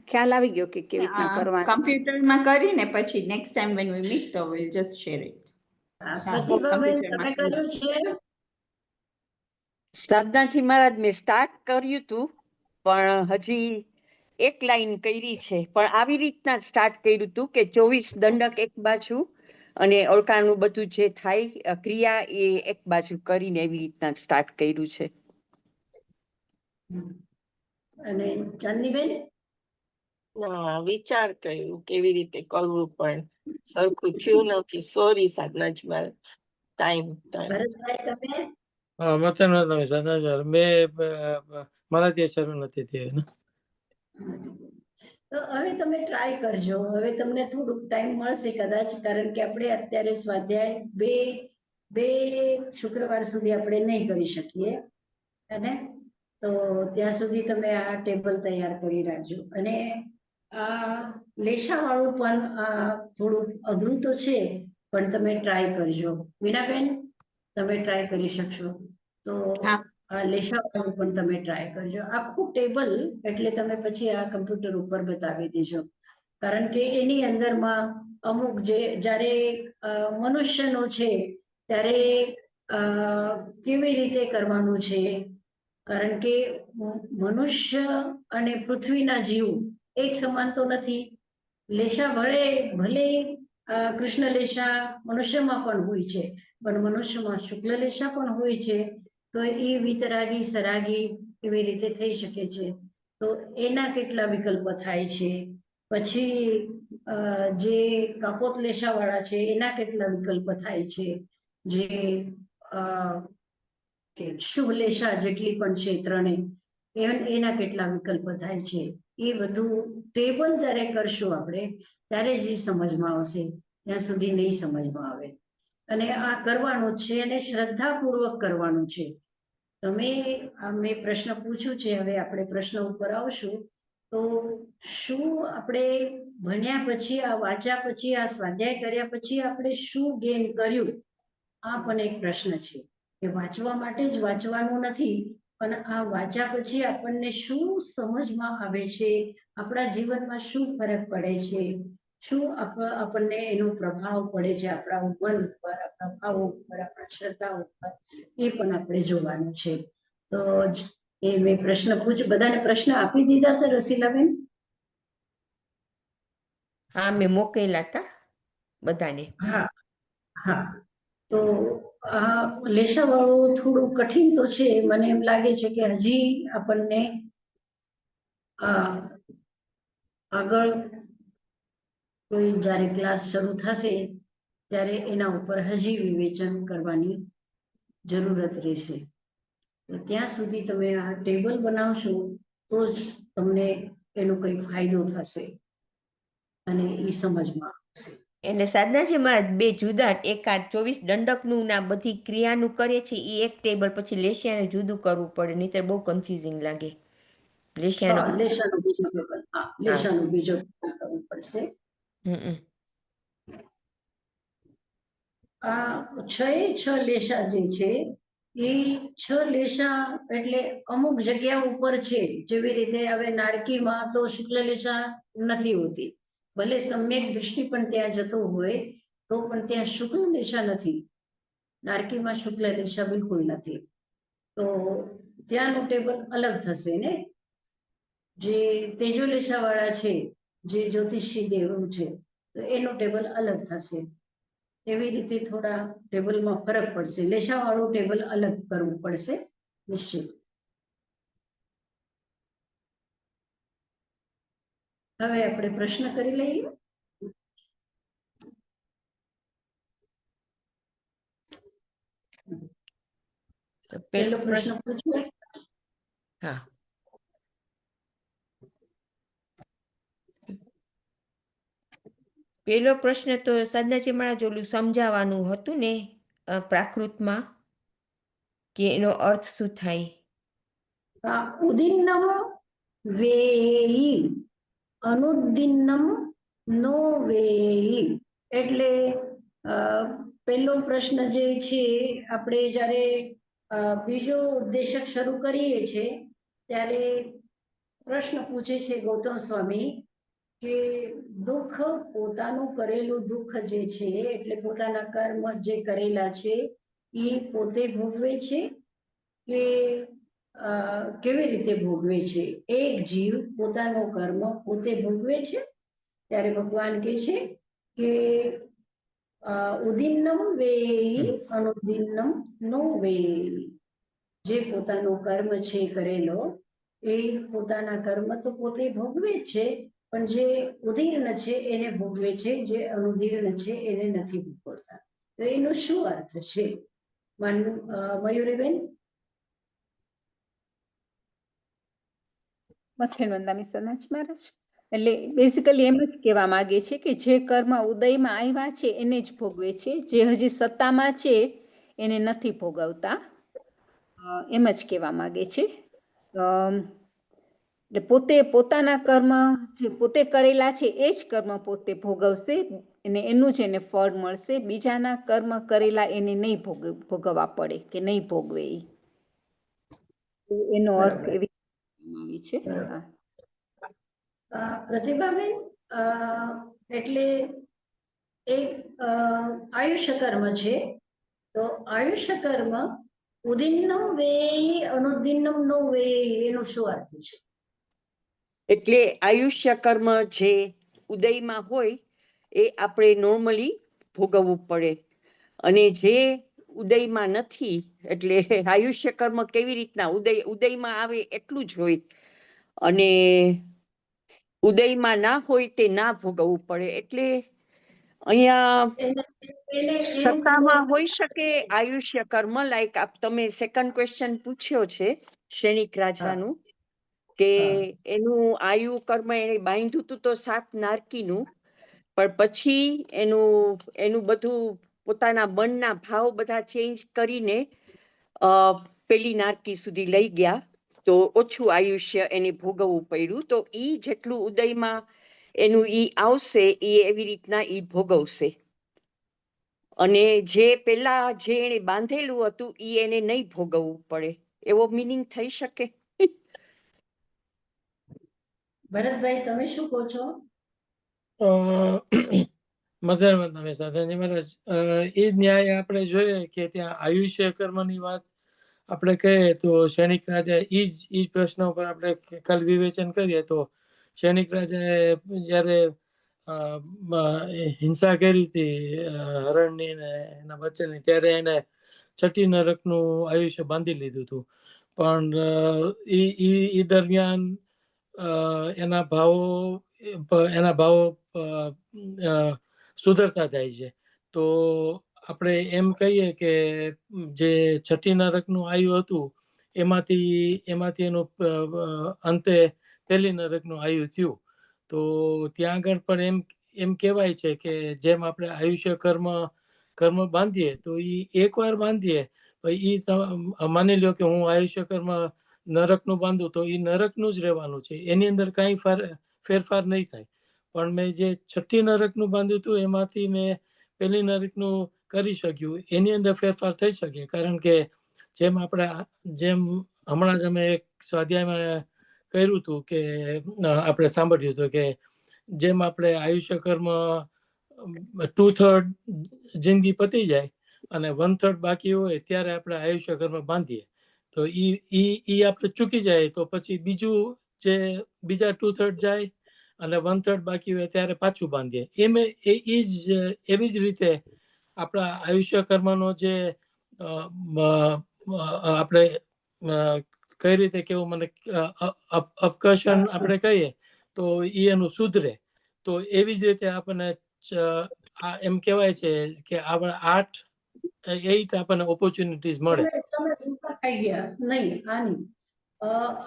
ખ્યાલ આવી ગયો કે કેવી રીતના કરવાનું. કમ્પ્યુટરમાં કરીને પછી next time when we meet તો we'll just share it. Pratibhaben તમે કર્યું છે? સાધનાજી મહારાજ, મેં સ્ટાર્ટ કર્યું હતું પણ હજી એક લાઈન કરી છે. પણ આવી રીતના સ્ટાર્ટ કર્યું હતું કે 24 દંડક એક બાજુ અને ઓળખાણનું બધું જે થાય ક્રિયા એ એક બાજુ કરીને એવી રીતના સ્ટાર્ટ કર્યું છે. અને ચાંદનીબેન? વિચાર કર્યું કેવી રીતે કરવું, પણ સરખું થયું નથી. સોરી સાધનાજી મારે. ટાઈમ ભરતભાઈ તમે? હા, મતે તમે સાધના મારા ત્યાં શરૂ નથી થયું ને. તો હવે તમે ટ્રાય કરજો. હવે તમને થોડુંક ટાઈમ મળશે કદાચ, કારણ કે આપણે અત્યારે સ્વાધ્યાય બે શુક્રવાર સુધી આપણે નહીં કરી શકીએ, અને તો ત્યાં સુધી તમે આ ટેબલ તૈયાર કરી રાખજો. અને આ લેશાવાળું પણ થોડું અઘરું તો છે, પણ તમે ટ્રાય કરજો. વીણાબેન, તમે ટ્રાય કરી શકશો તો લેશાવાળું પણ તમે ટ્રાય કરજો. આખું ટેબલ એટલે તમે પછી આ કમ્પ્યુટર ઉપર બતાવી દેજો, કારણ કે એની અંદરમાં અમુક જ્યારે મનુષ્યનો છે ત્યારે કેવી રીતે કરવાનું છે, કારણ કે મનુષ્ય અને પૃથ્વીના જીવ એક સમાન તો નથી. લેશા ભલે કૃષ્ણ લેશા મનુષ્યમાં પણ હોય છે, પણ મનુષ્યમાં શુક્લ લેશા પણ હોય છે. તો એ વિતરાગી સરાગી એવી રીતે થઈ શકે છે. તો એના કેટલા વિકલ્પ થાય છે. પછી જે કાપોત લેશા વાળા છે એના કેટલા વિકલ્પ થાય છે. જે શુભ લેશા જેટલી પણ છે ત્રણેય, એના કેટલા વિકલ્પ થાય છે. એ બધું ટેબલ જ્યારે કરશું આપણે ત્યારે જ સમજમાં આવશે, ત્યાં સુધી નહીં સમજમાં આવે. અને આ કરવાનું જ છે અને શ્રદ્ધાપૂર્વક કરવાનું છે. તમે મેં પ્રશ્ન પૂછ્યું છે, હવે આપણે પ્રશ્ન ઉપર આવશું. તો શું આપણે ભણ્યા પછી, આ વાંચ્યા પછી, આ સ્વાધ્યાય કર્યા પછી આપણે શું ગેઇન કર્યું? આ પણ એક પ્રશ્ન છે કે વાંચવા માટે જ વાંચવાનું નથી, પણ આ વાંચ્યા પછી આપણને શું સમજમાં આવે છે, આપણા જીવનમાં શું ફરક પડે છે, શું આપણને એનો પ્રભાવ પડે છે આપણા મન ઉપર, આપણા ભાવો ઉપર, આપણા શ્રદ્ધા ઉપર, એ પણ આપણે જોવાનું છે. તો એ મેં પ્રશ્ન પૂછ્યું, બધાને પ્રશ્ન આપી દીધા હતા રસીલાબેન? હા, મેં મોકલેલા હતા બધાને. હા હા. તો આ લેશાવાળું થોડું કઠિન તો છે, મને એમ લાગે છે કે હજી આપણને આગળ કોઈ જ્યારે ક્લાસ શરૂ થશે ત્યારે એના ઉપર હજી વિવેચન કરવાની જરૂરત રહેશે. ત્યાં સુધી તમે આ ટેબલ બનાવશો તો જ તમને એનો કંઈ ફાયદો થશે અને એ સમજમાં આવશે. એટલે સાધનાજી મહારાજ બે જુદા, એક આ 24 દંડકનું ના બધી ક્રિયાનું કરે છે એ એક ટેબલ, પછી લેશિયાને જુદું કરવું પડે, નહીંતર બહુ કન્ફ્યુઝિંગ લાગે. લેશિયાનો લેશાનું બીજું ટેબલ, હા, લેશાનું બીજું કરવું પડશે. આ 6 લેશા જે છે એ 6 લેશા એટલે અમુક જગ્યા ઉપર છે. જેવી રીતે હવે નારકીમાં તો શુક્લ લેશા નથી હોતી, ભલે સમ્યક દૃષ્ટિ પણ ત્યાં જતો હોય તો પણ ત્યાં શુક્લ લેશા નથી. નારકીમાં શુક્લ લેશા બિલકુલ નથી. તો ત્યાંનું ટેબલ અલગ થશે ને. જે તેજો લેશા વાળા છે, જે જ્યોતિષી દેવ છે, તો એનું ટેબલ અલગ થશે. એવી રીતે થોડા ટેબલમાં ફરક પડશે. લેશાવાળું ટેબલ અલગ કરવું પડશે નિશ્ચિત. હવે આપણે પ્રશ્ન કરી લઈએ. પહેલો પ્રશ્ન પૂછ્યો. હા, પહેલો પ્રશ્ન તો સાધનાજી મહારાજ ઓલું સમજાવવાનું હતું ને પ્રાકૃતમાં, કે એનો અર્થ શું થાય? ઉદિન્નમ વેયી, અનુદિન્નમ નો વેયી. એટલે પહેલો પ્રશ્ન જે છે, આપણે જ્યારે બીજો ઉદ્દેશક શરૂ કરીએ છીએ ત્યારે પ્રશ્ન પૂછે છે ગૌતમ સ્વામી કે દુઃખ, પોતાનું કરેલું દુઃખ જે છે, એટલે પોતાના કર્મ જે કરેલા છે એ પોતે ભોગવે છે કે કેવી રીતે ભોગવે છે? એક જીવ પોતાનો કર્મ પોતે ભોગવે છે. ત્યારે ભગવાન કહે છે કે ઉદિન્નમ વેયી, અનુદિન્નમ નો વેયી. જે પોતાનો કર્મ છે કરેલો, એ પોતાના કર્મ તો પોતે ભોગવે જ છે, પણ જે ઉદીર્ણ છે એને ભોગવે છે, જે અનુદીર્ણ છે એને નથી ભોગવતા. તો એનો શું અર્થ છે મયુરીબેન? મથેન વંદામી સનાજ મહારાજ. એટલે બેઝિકલી એમ જ કહેવા માંગે છે કે જે કર્મ ઉદયમાં આવ્યા છે એને જ ભોગવે છે, જે હજી સત્તામાં છે એને નથી ભોગવતા, એમ જ કહેવા માંગે છે. એટલે પોતે પોતાના કર્મ જે પોતે કરેલા છે એ જ કર્મ પોતે ભોગવશે અને એનું જ એને ફળ મળશે. બીજાના કર્મ કરેલા એને નહીં ભોગવવા પડે કે નહીં ભોગવે. એનો અર્થ એવી આવી છે. પ્રતિભાબેન, એટલે એક આયુષ્ય કર્મ છે, તો આયુષ્ય કર્મ ઉદિન્નમ વેયી, અનુદિન્નમ નો વેયી, એનો શું અર્થ છે? એટલે આયુષ્ય કર્મ જે ઉદયમાં હોય એ આપણે નોર્મલી ભોગવવું પડે, અને જે ઉદયમાં નથી, એટલે આયુષ્ય કર્મ કેવી રીતના ઉદયમાં આવે એટલું જ હોય, અને ઉદયમાં ના હોય તે ના ભોગવવું પડે. એટલે અહીંયા સત્તામાં હોઈ શકે આયુષ્ય કર્મ. લાઈક તમે સેકન્ડ ક્વેશ્ચન પૂછ્યો છે શ્રેણિક રાજાનું, કે એનું આયુ કર્મ એને બાંધ્યું હતું તો 7 નારકીનું, પણ પછી એનું બધું પોતાના મનના ભાવ બધા ચેન્જ કરીને પેલી નારકી સુધી લઈ ગયા તો ઓછું આયુષ્ય એને ભોગવવું પડ્યું. તો ઈ જેટલું ઉદયમાં એનું ઈ આવશે એ એવી રીતના ઈ ભોગવશે. અને જે પેલા જે એને બાંધેલું હતું ઈ એને નહીં ભોગવવું પડે. એવો મિનિંગ થઈ શકે. ભરતભાઈ તમે શું કહો છો? મજામાં તમે સાધનજી મહારાજ. એ ન્યાય આપણે જોઈએ કે ત્યાં આયુષ્ય કર્મની વાત આપણે કહીએ તો સૈનિક રાજા ઈ પ્રશ્ન ઉપર આપણે કાલ વિવેચન કરીએ તો સૈનિક રાજાએ જ્યારે હિંસા કરી હતી હરણની ને એના બચ્ચાની, ત્યારે એને છઠ્ઠી નરકનું આયુષ્ય બાંધી લીધું હતું. પણ ઈ દરમિયાન એના ભાવો સુધરતા જાય છે. તો આપણે એમ કહીએ કે જે છઠ્ઠી નરકનું આયુ હતું એમાંથી એનું અંતે પહેલી નરકનું આયુ થયું. તો ત્યાં આગળ પણ એમ કહેવાય છે કે જેમ આપણે આયુષ્ય કર્મ બાંધીએ તો એ એકવાર બાંધીએ, એ માની લો કે હું આયુષ્ય કર્મ નરકનું બાંધું તો એ નરકનું જ રહેવાનું છે, એની અંદર કાંઈ ફેરફાર નહીં થાય. પણ મેં જે છઠ્ઠી નરકનું બાંધ્યું હતું એમાંથી મેં પહેલી નરકનું કરી શક્યું, એની અંદર ફેરફાર થઈ શકે. કારણ કે જેમ હમણાં જ અમે એક સ્વાધ્યાયમાં કર્યું હતું કે આપણે સાંભળ્યું હતું કે જેમ આપણે આયુષ્ય કર્મ 2/3 જિંદગી પતી જાય અને 1/3 બાકી હોય ત્યારે આપણે આયુષ્ય કર્મ બાંધીએ. તો ઈ આપણે ચૂકી જાય તો પછી બીજા 2/3 જાય અને 1/3 બાકી હોય ત્યારે પાછું બાંધીએ. એવી જ રીતે આપણા આયુષ્ય કર્મનો જે આપણે કઈ રીતે કેવું મને અપકર્ષણ આપણે કહીએ તો એનું સુધરે. તો એવી જ રીતે આપણને એમ કહેવાય છે કે આપણે 8 આપણને ઓપોર્ચ્યુનિટીઝ મળે. તમે સુપર ખાઈ ગયા નહીં આની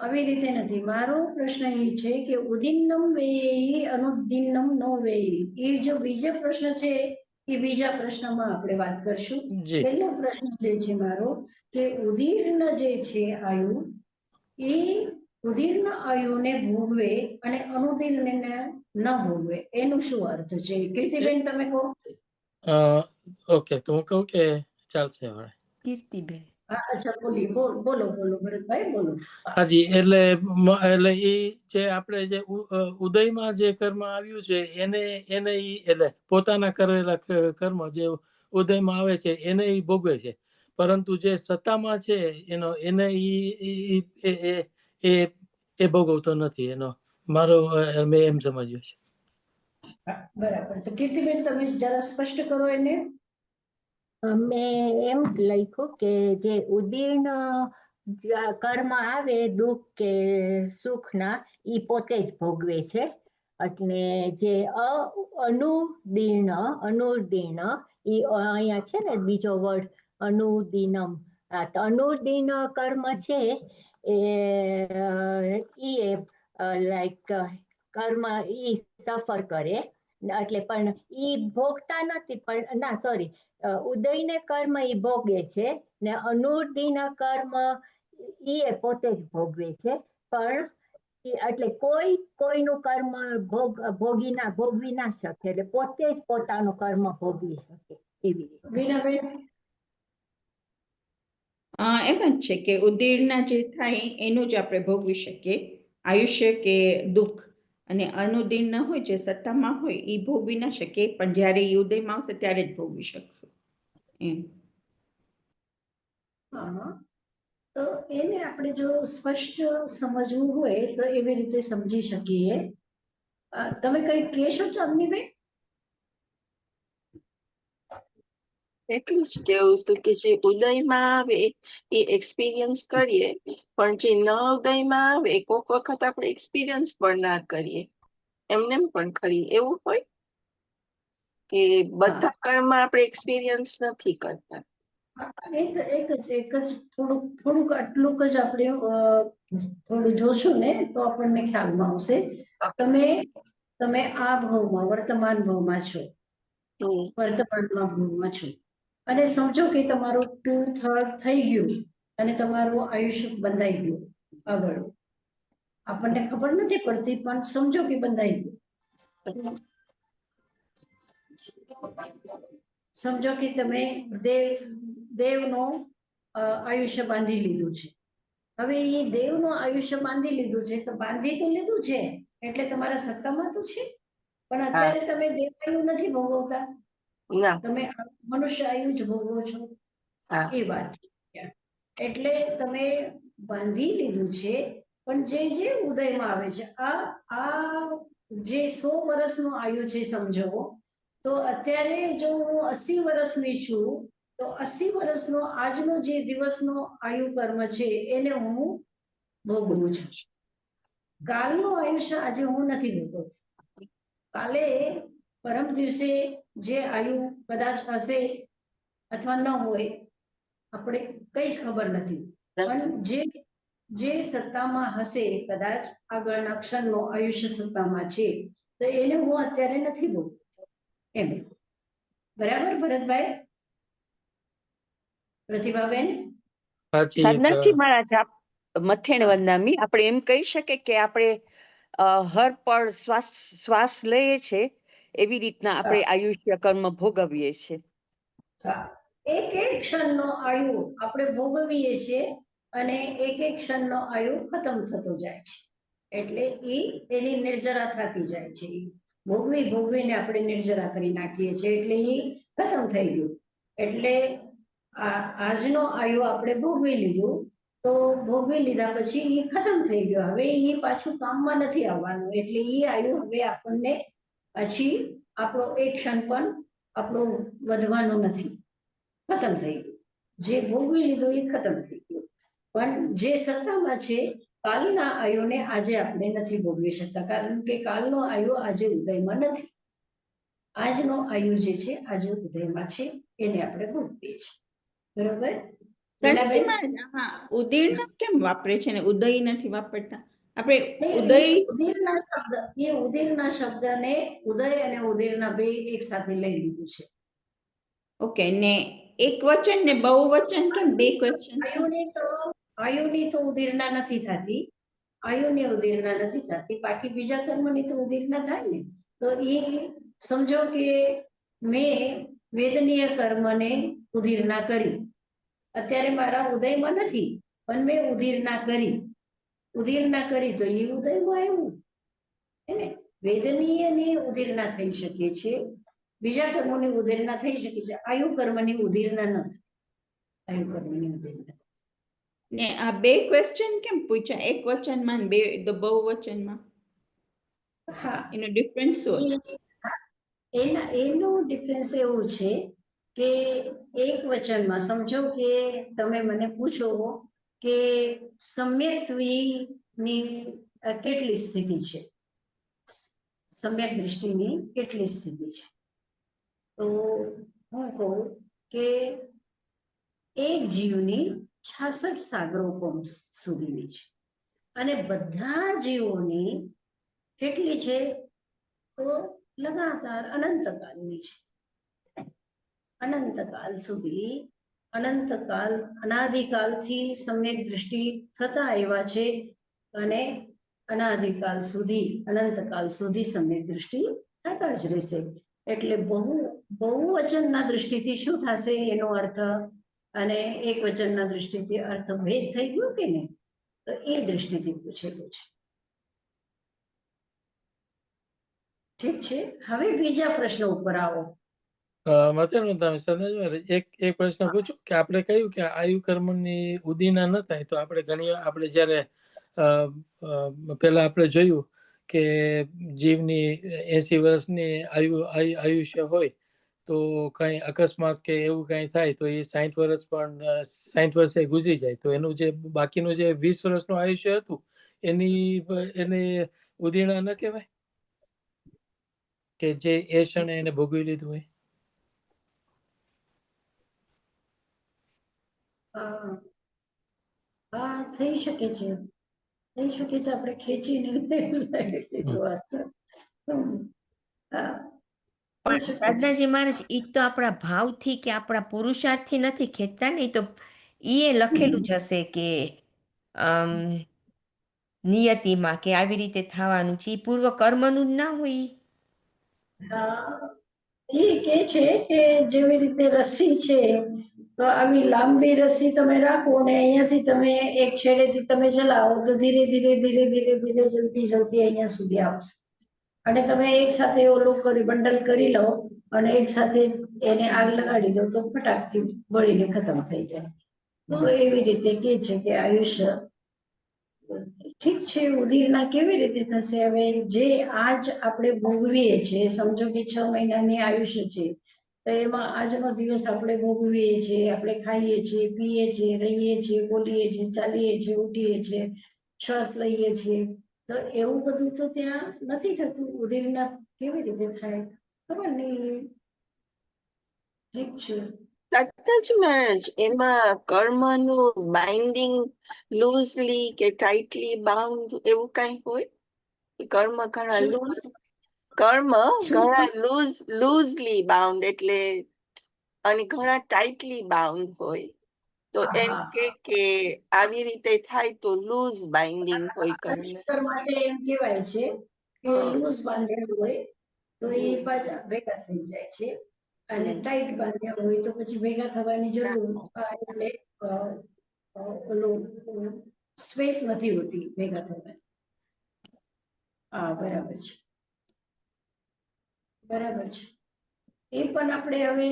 આવી રીતે નથી. મારો પ્રશ્ન એ છે કે ઉદિન્નમ વેયી અનુદિન્નમ નો વેયી. એ જો બીજો પ્રશ્ન છે એ બીજા પ્રશ્નમાં આપણે વાત કરશું. પહેલો પ્રશ્ન જે છે મારો કે ઉદીર્ણ જે છે આયુ એ ઉદીર્ણ આયુને ભોગવે અને અનુદીર્ણને ન ભોગવે, એનું શું અર્થ છે? કીર્તિબેન તમે કહો. ઓકે, તો હું કહું કે ચાલશે હવે? કીર્તિબેન. અચ્છા, બોલો ભરતભાઈ બોલો. હાજી, એટલે એ જે આપણે જે ઉદયમાં જે કર્મ આવ્યું છે એને એટલે પોતાના કરેલા કર્મ જે ઉદયમાં આવે છે એને ઈ ભોગવે છે. પરંતુ જે સત્તામાં છે એને એ ભોગવતો નથી. મેં એમ સમજ્યું છે. બરાબર છે. કીર્તિબેન તમે જરા સ્પષ્ટ કરો એને. મેં એમ લખ્યું કે જે ઉદીર્ણ કર્મ આવે દુઃખ કે સુખના ઈ પોતે જ ભોગવે છે. એટલે જે અનુદીર્ણ ઈ અહીંયા છે ને બીજો વર્ડ અનુદીનમ. તો અનુદીન કર્મ છે એ લાઈક કર્મ ઈ સફર કરે. એટલે પણ ઈ ભોગતા નથી, પણ ના સોરી, ઉદયને કર્મ ઈ ભોગે છે ને અનુદીન કર્મ ઈ પોતે જ ભોગવે છે. પણ એટલે કોઈનું કર્મ ભોગવી ના શકે, એટલે પોતે જ પોતાનું કર્મ ભોગવી શકે એવી રીતે. વીણાબેન એમ જ છે કે ઉદીર્ણ જે થાય એનું જ આપણે ભોગવી શકીએ, આયુષ્ય કે દુઃખ. અને અનુદીર્ણ હોય જે સત્તામાં હોય એ ભોગવી ના શકીએ, પણ જયારે એ ઉદયમાં આવશે ત્યારે જ ભોગવી શકશું એમ. તો એને આપણે જો સ્પષ્ટ સમજવું હોય તો એવી રીતે સમજી શકીએ. તમે કઈ કહેશો ચાંદનીબેન? એટલું જ કેવું હતું કે જે ઉદયમાં આવે એ એક્સપિરિયન્સ કરીએ, પણ જે ન ઉદયમાં આવે કોઈક વખત આપણે એક્સપિરિયન્સ પણ ના કરીએ, એમને પણ ખરી એવું હોય કે બધા કર્મ આપણે એક્સપિરિયન્સ નથી કરતા. એક જ થોડુંક આટલુંક જ આપણે થોડું જોશું ને તો આપણને ખ્યાલમાં આવશે. તમે આ ભાવમાં વર્તમાન ભાવમાં છો, વર્તમાનમાં ભાવમાં છો. અને સમજો કે તમારું 2/3 થઈ ગયું અને તમારું આયુષ્ય બંધાઈ ગયું આગળ. આપણને ખબર નથી પડતી પણ સમજો કે બંધાઈ ગયું. સમજો કે તમે દેવનો આયુષ્ય બાંધી લીધું છે. હવે એ દેવનું આયુષ્ય બાંધી લીધું છે તો બાંધી તો લીધું છે એટલે તમારા સત્તામાં તો છે, પણ અત્યારે તમે દેવ આયુ નથી ભોગવતા, ના તમે મનુષ્ય આયુ જ ભોગવો છો. હા એ વાત છે. એટલે તમે બાંધી લીધું છે, પણ જે ઉદયમાં આવે છે આ જે 100 વર્ષનું આયુ છે સમજો, તો અત્યારે જો હું 80 વર્ષની છું તો 80 વર્ષનો આજનો જે દિવસનો આયુ કર્મ છે એને હું ભોગવું છું. કાલનું આયુષ્ય આજે હું નથી ભોગવતી. કાલે પરમ દિવસે જે આયુ કદાચ હશે અથવા ન હોય, આપણે કઈ જ ખબર નથી, પણ જે સત્તામાં હશે કદાચ આગળના ક્ષણનો આયુષ્ય સત્તામાં છે તો એને હું અત્યારે નથી ભોગવતી એમ. બરાબર ભરતભાઈ? પ્રતિભાબેન? સાધનાજી મહારાજ, મથેણ વંદામી, આપણે એમ કહી શકીએ કે આપણે હર પળ શ્વાસ લઈએ છે એવી રીતના આપણે આયુષ્ય કર્મ ભોગવીએ છીએ. એક ક્ષણનો આયુ આપણે ભોગવીએ છીએ અને એક ક્ષણનો આયુ ખતમ થતો જાય છે, એટલે એની નિર્જરા થતી જાય છે. ભોગવીને આપણે નિર્જરા કરી નાખીએ છીએ એટલે એ ખતમ થઈ ગયું. એટલે આજનો આયુ આપણે ભોગવી લીધું, તો ભોગવી લીધા પછી એ ખતમ થઈ ગયો. હવે એ પાછું કામમાં નથી આવવાનું, એટલે એ આયુ હવે આપણને પછી આપણો એક ક્ષણ પણ આપણો વધવાનો નથી, ખતમ થઈ ગયું. જે ભોગવી લીધું એ ખતમ થઈ ગયું. પણ જે સત્તામાં છે કાલના આયુને આજે આપણે નથી ભોગવી શકતા, કારણ કે કાલનો આયુ આજે ઉદયમાં નથી. આજનો આયુ જે છે આજે ઉદયમાં છે, એને આપણે ભોગવીએ છીએ. બરોબર? ઉદીર્ણ કેમ વાપરે છે ને ઉદય નથી વાપરતા? આપણે ઉદીરના શબ્દને ઉદય અને ઉદીરના બે એક સાથે લઈ લીધું છે. ઓકે, ને એક વચન ને બહુવચન કેમ બે ક્વેશ્ચન? આયુની તો ઉદીર્ણા નથી થતી, આયુની ઉદીર્ણા નથી થતી, બાકી બીજા કર્મની તો ઉદીર્ણા થાય ને. તો એ સમજો કે મેં વેદનીય કર્મને ઉદીર્ણા કરી, અત્યારે મારા ઉદયમાં નથી પણ મેં ઉદીર્ણા કરી તો એ ઉદયમાં આવ્યું એને. વેદનીયની ઉદીર્ણા થઈ શકે છે, બીજા કર્મોની ઉદીર્ણા થઈ શકે છે, આયુ કર્મની ઉદીર્ણા ન થાય. આયુ કર્મની ઉદીર્ણા ને આ બે ક્વેશ્ચન કેમ પૂછ્યા, એક વચનમાં ને બે બહુવચનમાં? હા, એનો ડિફરન્સ શું? એનો ડિફરન્સ એવું છે કે એક વચનમાં સમજો કે તમે મને પૂછો કે સમ્યક દ્વિની કેટલી સ્થિતિ છે, સમ્યક દૃષ્ટિની કેટલી સ્થિતિ છે, તો હું કહું કે એક જીવની 66 સાગરોપમ સુધીની છે અને બધા જીવોની કેટલી છે તો લગાતાર અનંતકાળની છે. અનંતકાળ સુધી, અનંતકાળ અનાદિકાળથી સમ્યક દૃષ્ટિ થતા આવ્યા છે અને અનાદિકાળ સુધી, અનંતકાળ સુધી સમ્યક દૃષ્ટિ થતા જ રહેશે. એટલે બહુવચનના દૃષ્ટિથી શું થશે એનો અર્થ, અને એક વચનના દૃષ્ટિથી અર્થ ભેદ થઈ ગયો કે નહીં, તો એ દૃષ્ટિથી પૂછેલું છે. ઠીક છે, હવે બીજા પ્રશ્ન ઉપર આવો. એક પ્રશ્ન પૂછું કે આપણે કહ્યું કે આયુ કર્મની ઉદીના ન થાય, તો આપણે જયારે પેલા આપણે જોયું કે જીવની 80 વર્ષની આયુષ્ય હોય તો કઈ અકસ્માત કે એવું કઈ થાય તો એ 60 વર્ષ પણ 60 વર્ષે ગુજરી જાય, તો એનું જે બાકીનું જે 20 વર્ષનું આયુષ્ય હતું એને ઉદીર્ણા ન કહેવાય કે જે એ ક્ષણે એને ભોગવી લીધું હોય? હા, થઈ શકે છે, આપણે ખેંચીને હા થઈ પણ શકે છે. સાધનાજી મહારાજ ઈ તો આપણા ભાવથી કે આપણા પુરુષાર્થથી નથી ખેંચતા ને, ઈ તો ઈએ લખેલું જ હશે કે અમ, નિયતિમાં કે આવી રીતે થવાનું છે. ઈ પૂર્વ કર્મનું જ ના હોય ઈ. હા, એ કે છે કે જેવી રીતે રસ્સી છે, તો આવી લાંબી રસ્સી તમે રાખો ને અહીંયાથી તમે એક છેડેથી તમે ચલાવો તો ધીરે ધીરે ધીરે ધીરે ધીરે જલ્દી જલ્દી અહીંયા સુધી આવશે. અને તમે એક સાથે ઓલું કરી બંડલ કરી લો અને એક સાથે એને આગ લગાડી દો તો ફટાકથી બળીને ખતમ થઈ જાય. તો એવી રીતે કે છે કે આયુષ્ય ઠીક છે. ઉદીરના કેવી રીતે થશે? હવે જે આજ આપણે ભોગવીએ છીએ, સમજો કે 6 મહિનાની આયુષ્ય છે, તો એમાં આજનો દિવસ આપણે ભોગવીએ છીએ, આપણે ખાઈએ છીએ, પીએ છીએ, રહીએ છીએ, બોલીએ છીએ, ચાલીએ છીએ, ઉઠીએ છીએ, શ્વાસ લઈએ છીએ, તો એવું બધું તો ત્યાં નથી થતું. ઉદીરના કેવી રીતે થાય ખબર નહીં. ઠીક છે. સાધનાજી મહારાજ, એમાં કર્મનું બાઇન્ડિંગ લૂઝલી કે ટાઇટલી બાઉન્ડ એવું કઈ હોય? કર્મ ઘણા શું લૂઝ કર્મ શું ઘણા લૂઝલી બાઉન્ડ એટલે અને ઘણા ટાઇટલી બાઉન્ડ હોય, તો એમ હા, કે આવી રીતે થાય તો લૂઝ બાઇન્ડિંગ હોય કર્મ. આયુષ્યકર માટે એમ કહેવાય છે કે હા. લૂઝ બાંધેલું હોય તો એ પાછા ભેગા થઈ જાય છે, અને ટાઈટ બાંધ્યા હોય તો પછી ભેગા થવાની જરૂર એટલે ઓલું સ્પેસ નથી હોતી ભેગા થવાની. હા, બરાબર છે, બરાબર છે. એ પણ આપણે હવે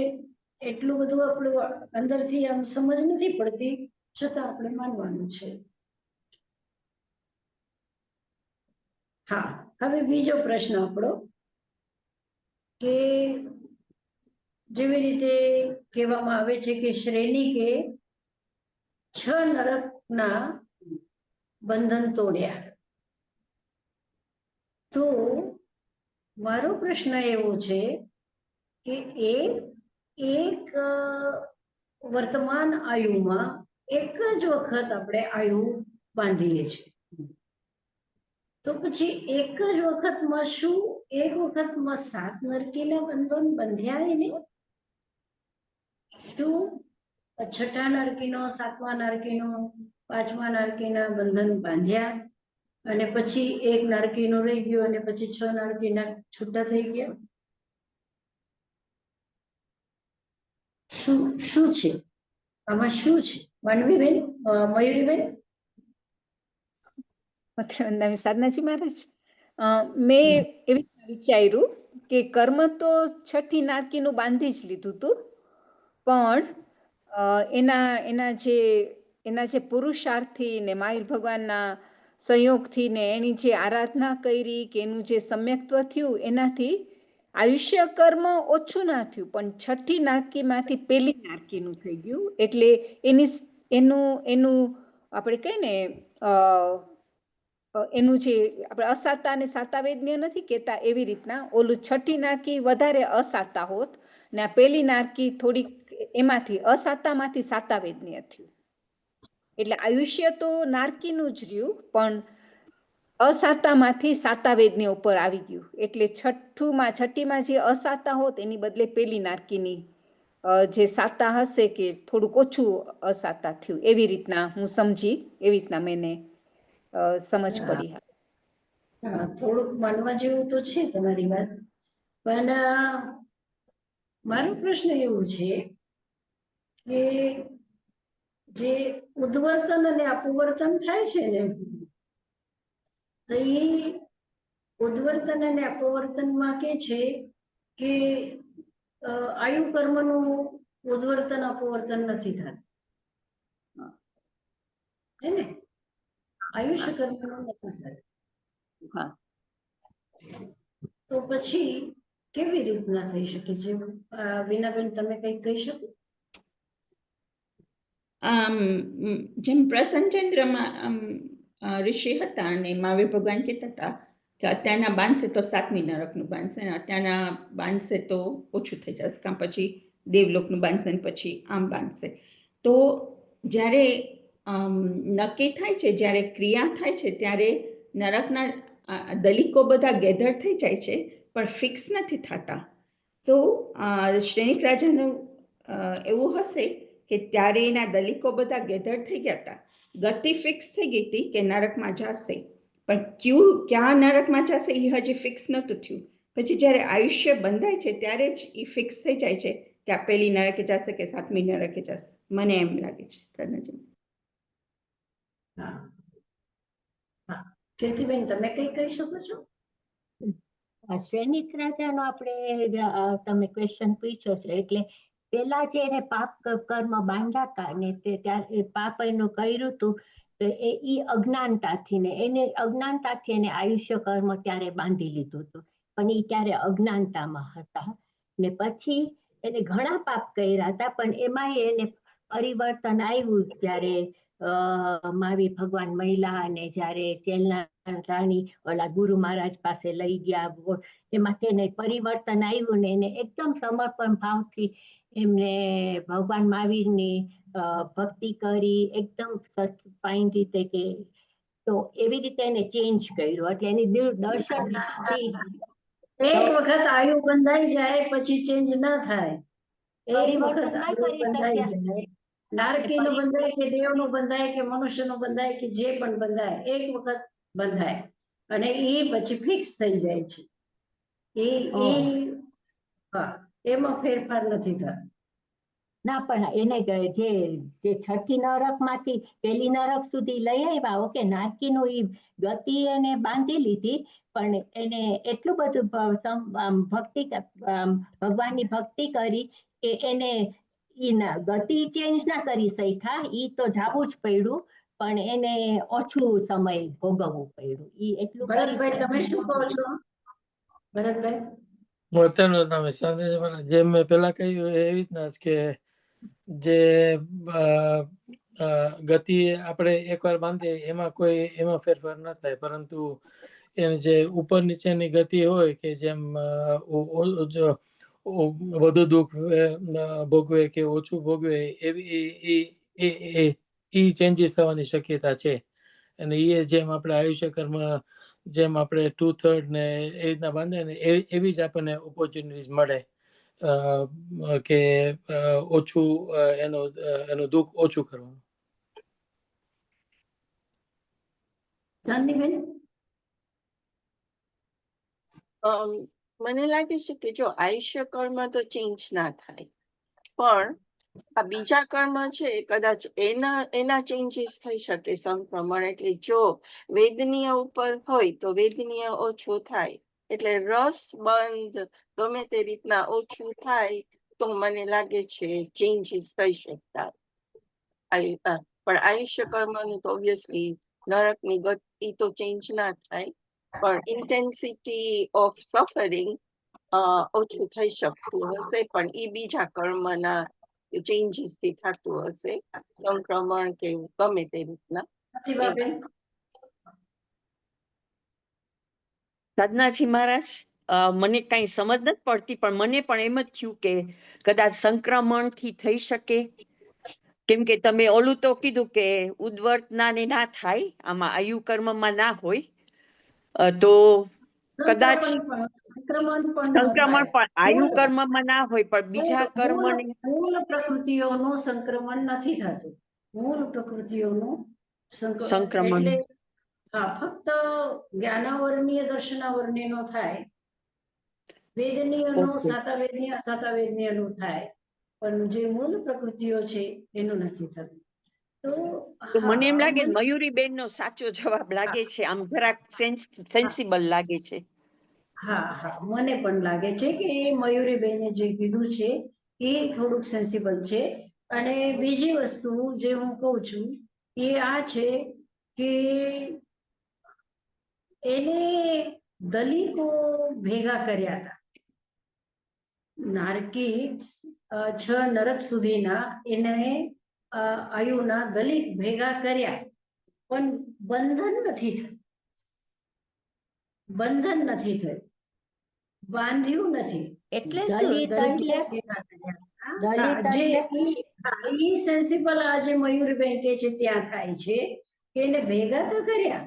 એટલું બધું આપણું અંદરથી આમ સમજ નથી પડતી, છતાં આપણે માનવાનું છે. હા, હવે બીજો પ્રશ્ન આપણો કે જેવી રીતે કહેવામાં આવે છે કે શ્રેણિકે 6 નરકના બંધન તોડ્યા, તો મારો પ્રશ્ન એવો છે કે એક વર્તમાન આયુમાં એક જ વખત આપણે આયુ બાંધીએ છીએ, તો પછી એક જ વખતમાં શું એક વખતમાં 7 નરકીના બંધન બંધ્યા નહીં? શું 6ઠા નરકીનો, 7મા નરકીનો, 5મા નરકીના બંધન બાંધ્યા અને પછી એક નારકીનો રહી ગયો અને પછી 6 નારકીના છૂટા થઈ ગયા? શું છે આમાં? શું છે માનવીબેન, મયુરીબેન? મખ્યવંદામી સાધનાજી મહારાજ, મેં એવી રીતના વિચાર્યું કે કર્મ તો 6ઠી નારકીનું બાંધી જ લીધું હતું, પણ એના જે પુરુષાર્થી ને મહાવીર ભગવાનના સંયોગથી ને એની જે આરાધના કરી કે એનું જે સમ્યક્ત્વ થયું, એનાથી આયુષ્ય કર્મ ઓછું ના થયું, પણ 6ઠી નારકીમાંથી પેલી નારકીનું થઈ ગયું. એટલે એનું આપણે કહીએ ને એનું જે આપણે અસાતા અને સાતાવેદન્ય નથી કહેતા, એવી રીતના ઓલું 6ઠી નારકી વધારે અસાતા હોત ને આ પેલી નારકી થોડીક એમાંથી અસાતામાંથી સાતાવેદન્ય થયું. એટલે આયુષ્ય તો નારકીનું જ રહ્યું, પણ અસાતામાંથી સાતાવેદન્ય ઉપર આવી ગયું. એટલે છઠ્ઠીમાં જે અસાતા હોત એની બદલે પેલી નારકીની જે સાતા હશે કે થોડુંક ઓછું અસાતા થયું, એવી રીતના હું સમજી, એવી રીતના મને સમજ પડી. હા, થોડુંક માનવા જેવું તો છે તમારી વાત, પણ મારો પ્રશ્ન એવું છે કે જે ઉદ્વર્તન અને અપવર્તન થાય છે ને, તો એ ઉદ્વર્તન અને અપવર્તનમાં કે છે કે આયુ કર્મનું ઉદ્વર્તન અપવર્તન નથી થતું, હે ને? આયુષ્ય કર્મનું નથી થતું. હા, તો પછી કેવી રીતના થઈ શકે છે? વિનાબેન, તમે કંઈક કહી શકો? જેમ પ્રસન્નચંદ્રમાં ઋષિ હતા અને મહાવીર ભગવાન કહેતા હતા કે અત્યારના બાંધશે તો 7મી નરકનું બાંધશે, અને અત્યારના બાંધશે તો ઓછું થઈ જશે, કાં પછી દેવલોકનું બાંધશે ને પછી આમ બાંધશે. તો જ્યારે નક્કી થાય છે, જ્યારે ક્રિયા થાય છે, ત્યારે નરકના દલિકો બધા ગેધર થઈ જાય છે, પણ ફિક્સ નથી થતા. તો શ્રેણિક રાજાનું એવું હશે કે ત્યારે એના દલિકો બધા ગેધર થઈ ગયા હતા, ગતિ ફિક્સ થઈ ગઈ હતી કે નરકમાં જશે, પણ ક્યાં નરકમાં જશે એ હજી ફિક્સ નહોતું થયું. પછી જ્યારે આયુષ્ય બંધાય છે ત્યારે જ એ ફિક્સ થઈ જાય છે કે આ પહેલી નરકે જશે કે 7મી નરકે જશે. મને એમ લાગે છે. સાધનાજી. હા હા, કીર્તિબેન તમે કઈ કહી શકો છો? શ્રેણિક રાજાનો આપણે તમે ક્વેશ્ચન પૂછ્યો છે, એટલે પેલા જે એને પાપ કર્મ બાંધ્યા હતા ને તે ત્યારે પાપ એનું કર્યું હતું, તો એ અજ્ઞાનતાથી ને એને આયુષ્ય કર્મ ત્યારે બાંધી લીધું હતું, પણ એ ત્યારે અજ્ઞાનતામાં હતા. ને પછી એને ઘણા પાપ કર્યા હતા, પણ એમાં એને પરિવર્તન આવ્યું જ્યારે મહાવીર ભગવાન મહિલા અને જ્યારે ચેલના રાણી ઓલા ગુરુ મહારાજ પાસે લઈ ગયા, એમાં તેને પરિવર્તન આવ્યું ને એને એકદમ સમર્પણ ભાવથી એમને ભગવાન મહાવીરની ભક્તિ કરી, એકદમ ફાઇન રીતે કે તો એવી રીતે એને ચેન્જ કર્યું, એટલે એની દર્શન એક વખત આયુ બંધાઈ જાય પછી ચેન્જ ના થાય. એક વખત આયુ બંધાઈ જાય, નારકીનું બંધાય કે દેવનું બંધાય કે મનુષ્યનું બંધાય કે જે પણ બંધાય, એક વખત બંધાય અને એ પછી ફિક્સ થઈ જાય છે. હા, એમાં ફેરફાર નથી થતો. ના, પણ એને જે છઠ્ઠી નરક માંથી પહેલી નરક સુધી લઈ આવ્યા, ઓકે, નારકીનું ઈ ગતિ એને બાંધી લીધી, પણ એને એટલું બધું ભક્તિ ભગવાનની ભક્તિ કરી કે એને ગતિ ચેન્જ ના કરી શક્યા, ઈ તો જાવું જ પડ્યું, પણ એને ઓછું સમય ભોગવવું પડ્યું. ઈ એટલું ભરતભાઈ તમે શું કહો છો? ભરતભાઈ, જેમ મેં પેલા કહ્યું એવી રીતના જ કે જે ગતિ આપણે એકવાર બાંધીએ એમાં ફેરફાર ન થાય, પરંતુ એને જે ઉપર નીચેની ગતિ હોય કે જેમ વધુ દુઃખ ભોગવે કે ઓછું ભોગવે એવી ચેન્જીસ થવાની શક્યતા છે. અને એ જેમ આપણે આયુષ્ય કર્મ જેમ આપણે 2/3 ને એ રીતના બાંધે ને એવી જ આપણને ઓપોર્ચ્યુનિટીઝ મળે કે ઓછું એનું દુઃખ ઓછું કરવાનું. ચાંદીબેન, મને લાગે છે કે જો આયુષ્ય કર્મ તો ચેન્જ ના થાય, પણ આ બીજા કર્મ છે કદાચ એના ચેન્જીસ થઈ શકે સંક્રમણ. એટલે જો વેદનીય ઉપર હોય તો વેદનીય ઓછો થાય, એટલે રસ બંધ ગમે તે રીતના ઓછું થાય તો મને લાગે છે ચેન્જીસ થઈ શકતા. પણ આયુષ્ય કર્મનું તો ઓબ્વિયસલી નરકની ગતિ તો ચેન્જ ના થાય, પણ ઇન્ટેન્સિટી ઓફ સફરિંગ ઓછું થઈ શકતું હશે, પણ એ બીજા કર્મના ચેન્જીસ થી થતું હશે, સંક્રમણ કે ગમે તે રીતના. સાધનાજી મહારાજ, મને કઈ સમજ નથી પડતી, પણ મને પણ એમ જ થયું કે કદાચ સંક્રમણ થી થઈ શકે, કેમ કે તમે ઓલું તો કીધું કે ઉદ્વર્તના ને ના થાય, આમાં આયુ કર્મમાં ના હોય, તો કદાચ સંક્રમણ પણ આયુ કર્મમાં ના હોય, પણ બીજા કર્મને મૂળ પ્રકૃતિઓનું સંક્રમણ નથી થતું. મૂળ પ્રકૃતિઓનું સંક્રમણ, એટલે હા, ફક્ત જ્ઞાનાવરણીય દર્શનાવરણીય નો થાય, વેદનીય નો સાતાવેદનીય અસાતાવેદનીય નું થાય, પણ જે મૂળ પ્રકૃતિઓ છે એનું નથી થતું. તો મને એમ લાગે મયુરીબેન નો સાચો જવાબ લાગે છે, આમ જરાક સેન્સિબલ લાગે છે. હા હા, મને પણ લાગે છે કે મયુરીબેને જે કીધું છે એ થોડુંક સેન્સિબલ છે. અને બીજી વસ્તુ જે હું કહું છું એ આ છે કે એને દલિતો ભેગા કર્યા હતા. નારકી 6 નરક સુધીના એને આયુના દલિત ભેગા કર્યા, પણ બંધન નથી થયું. બંધન નથી થયું, બાંધ્યું નથી. એટલે શું? સેન્સિબલ આજે મયુરીબેન કે છે ત્યાં થાય છે કે એને ભેગા તો કર્યા,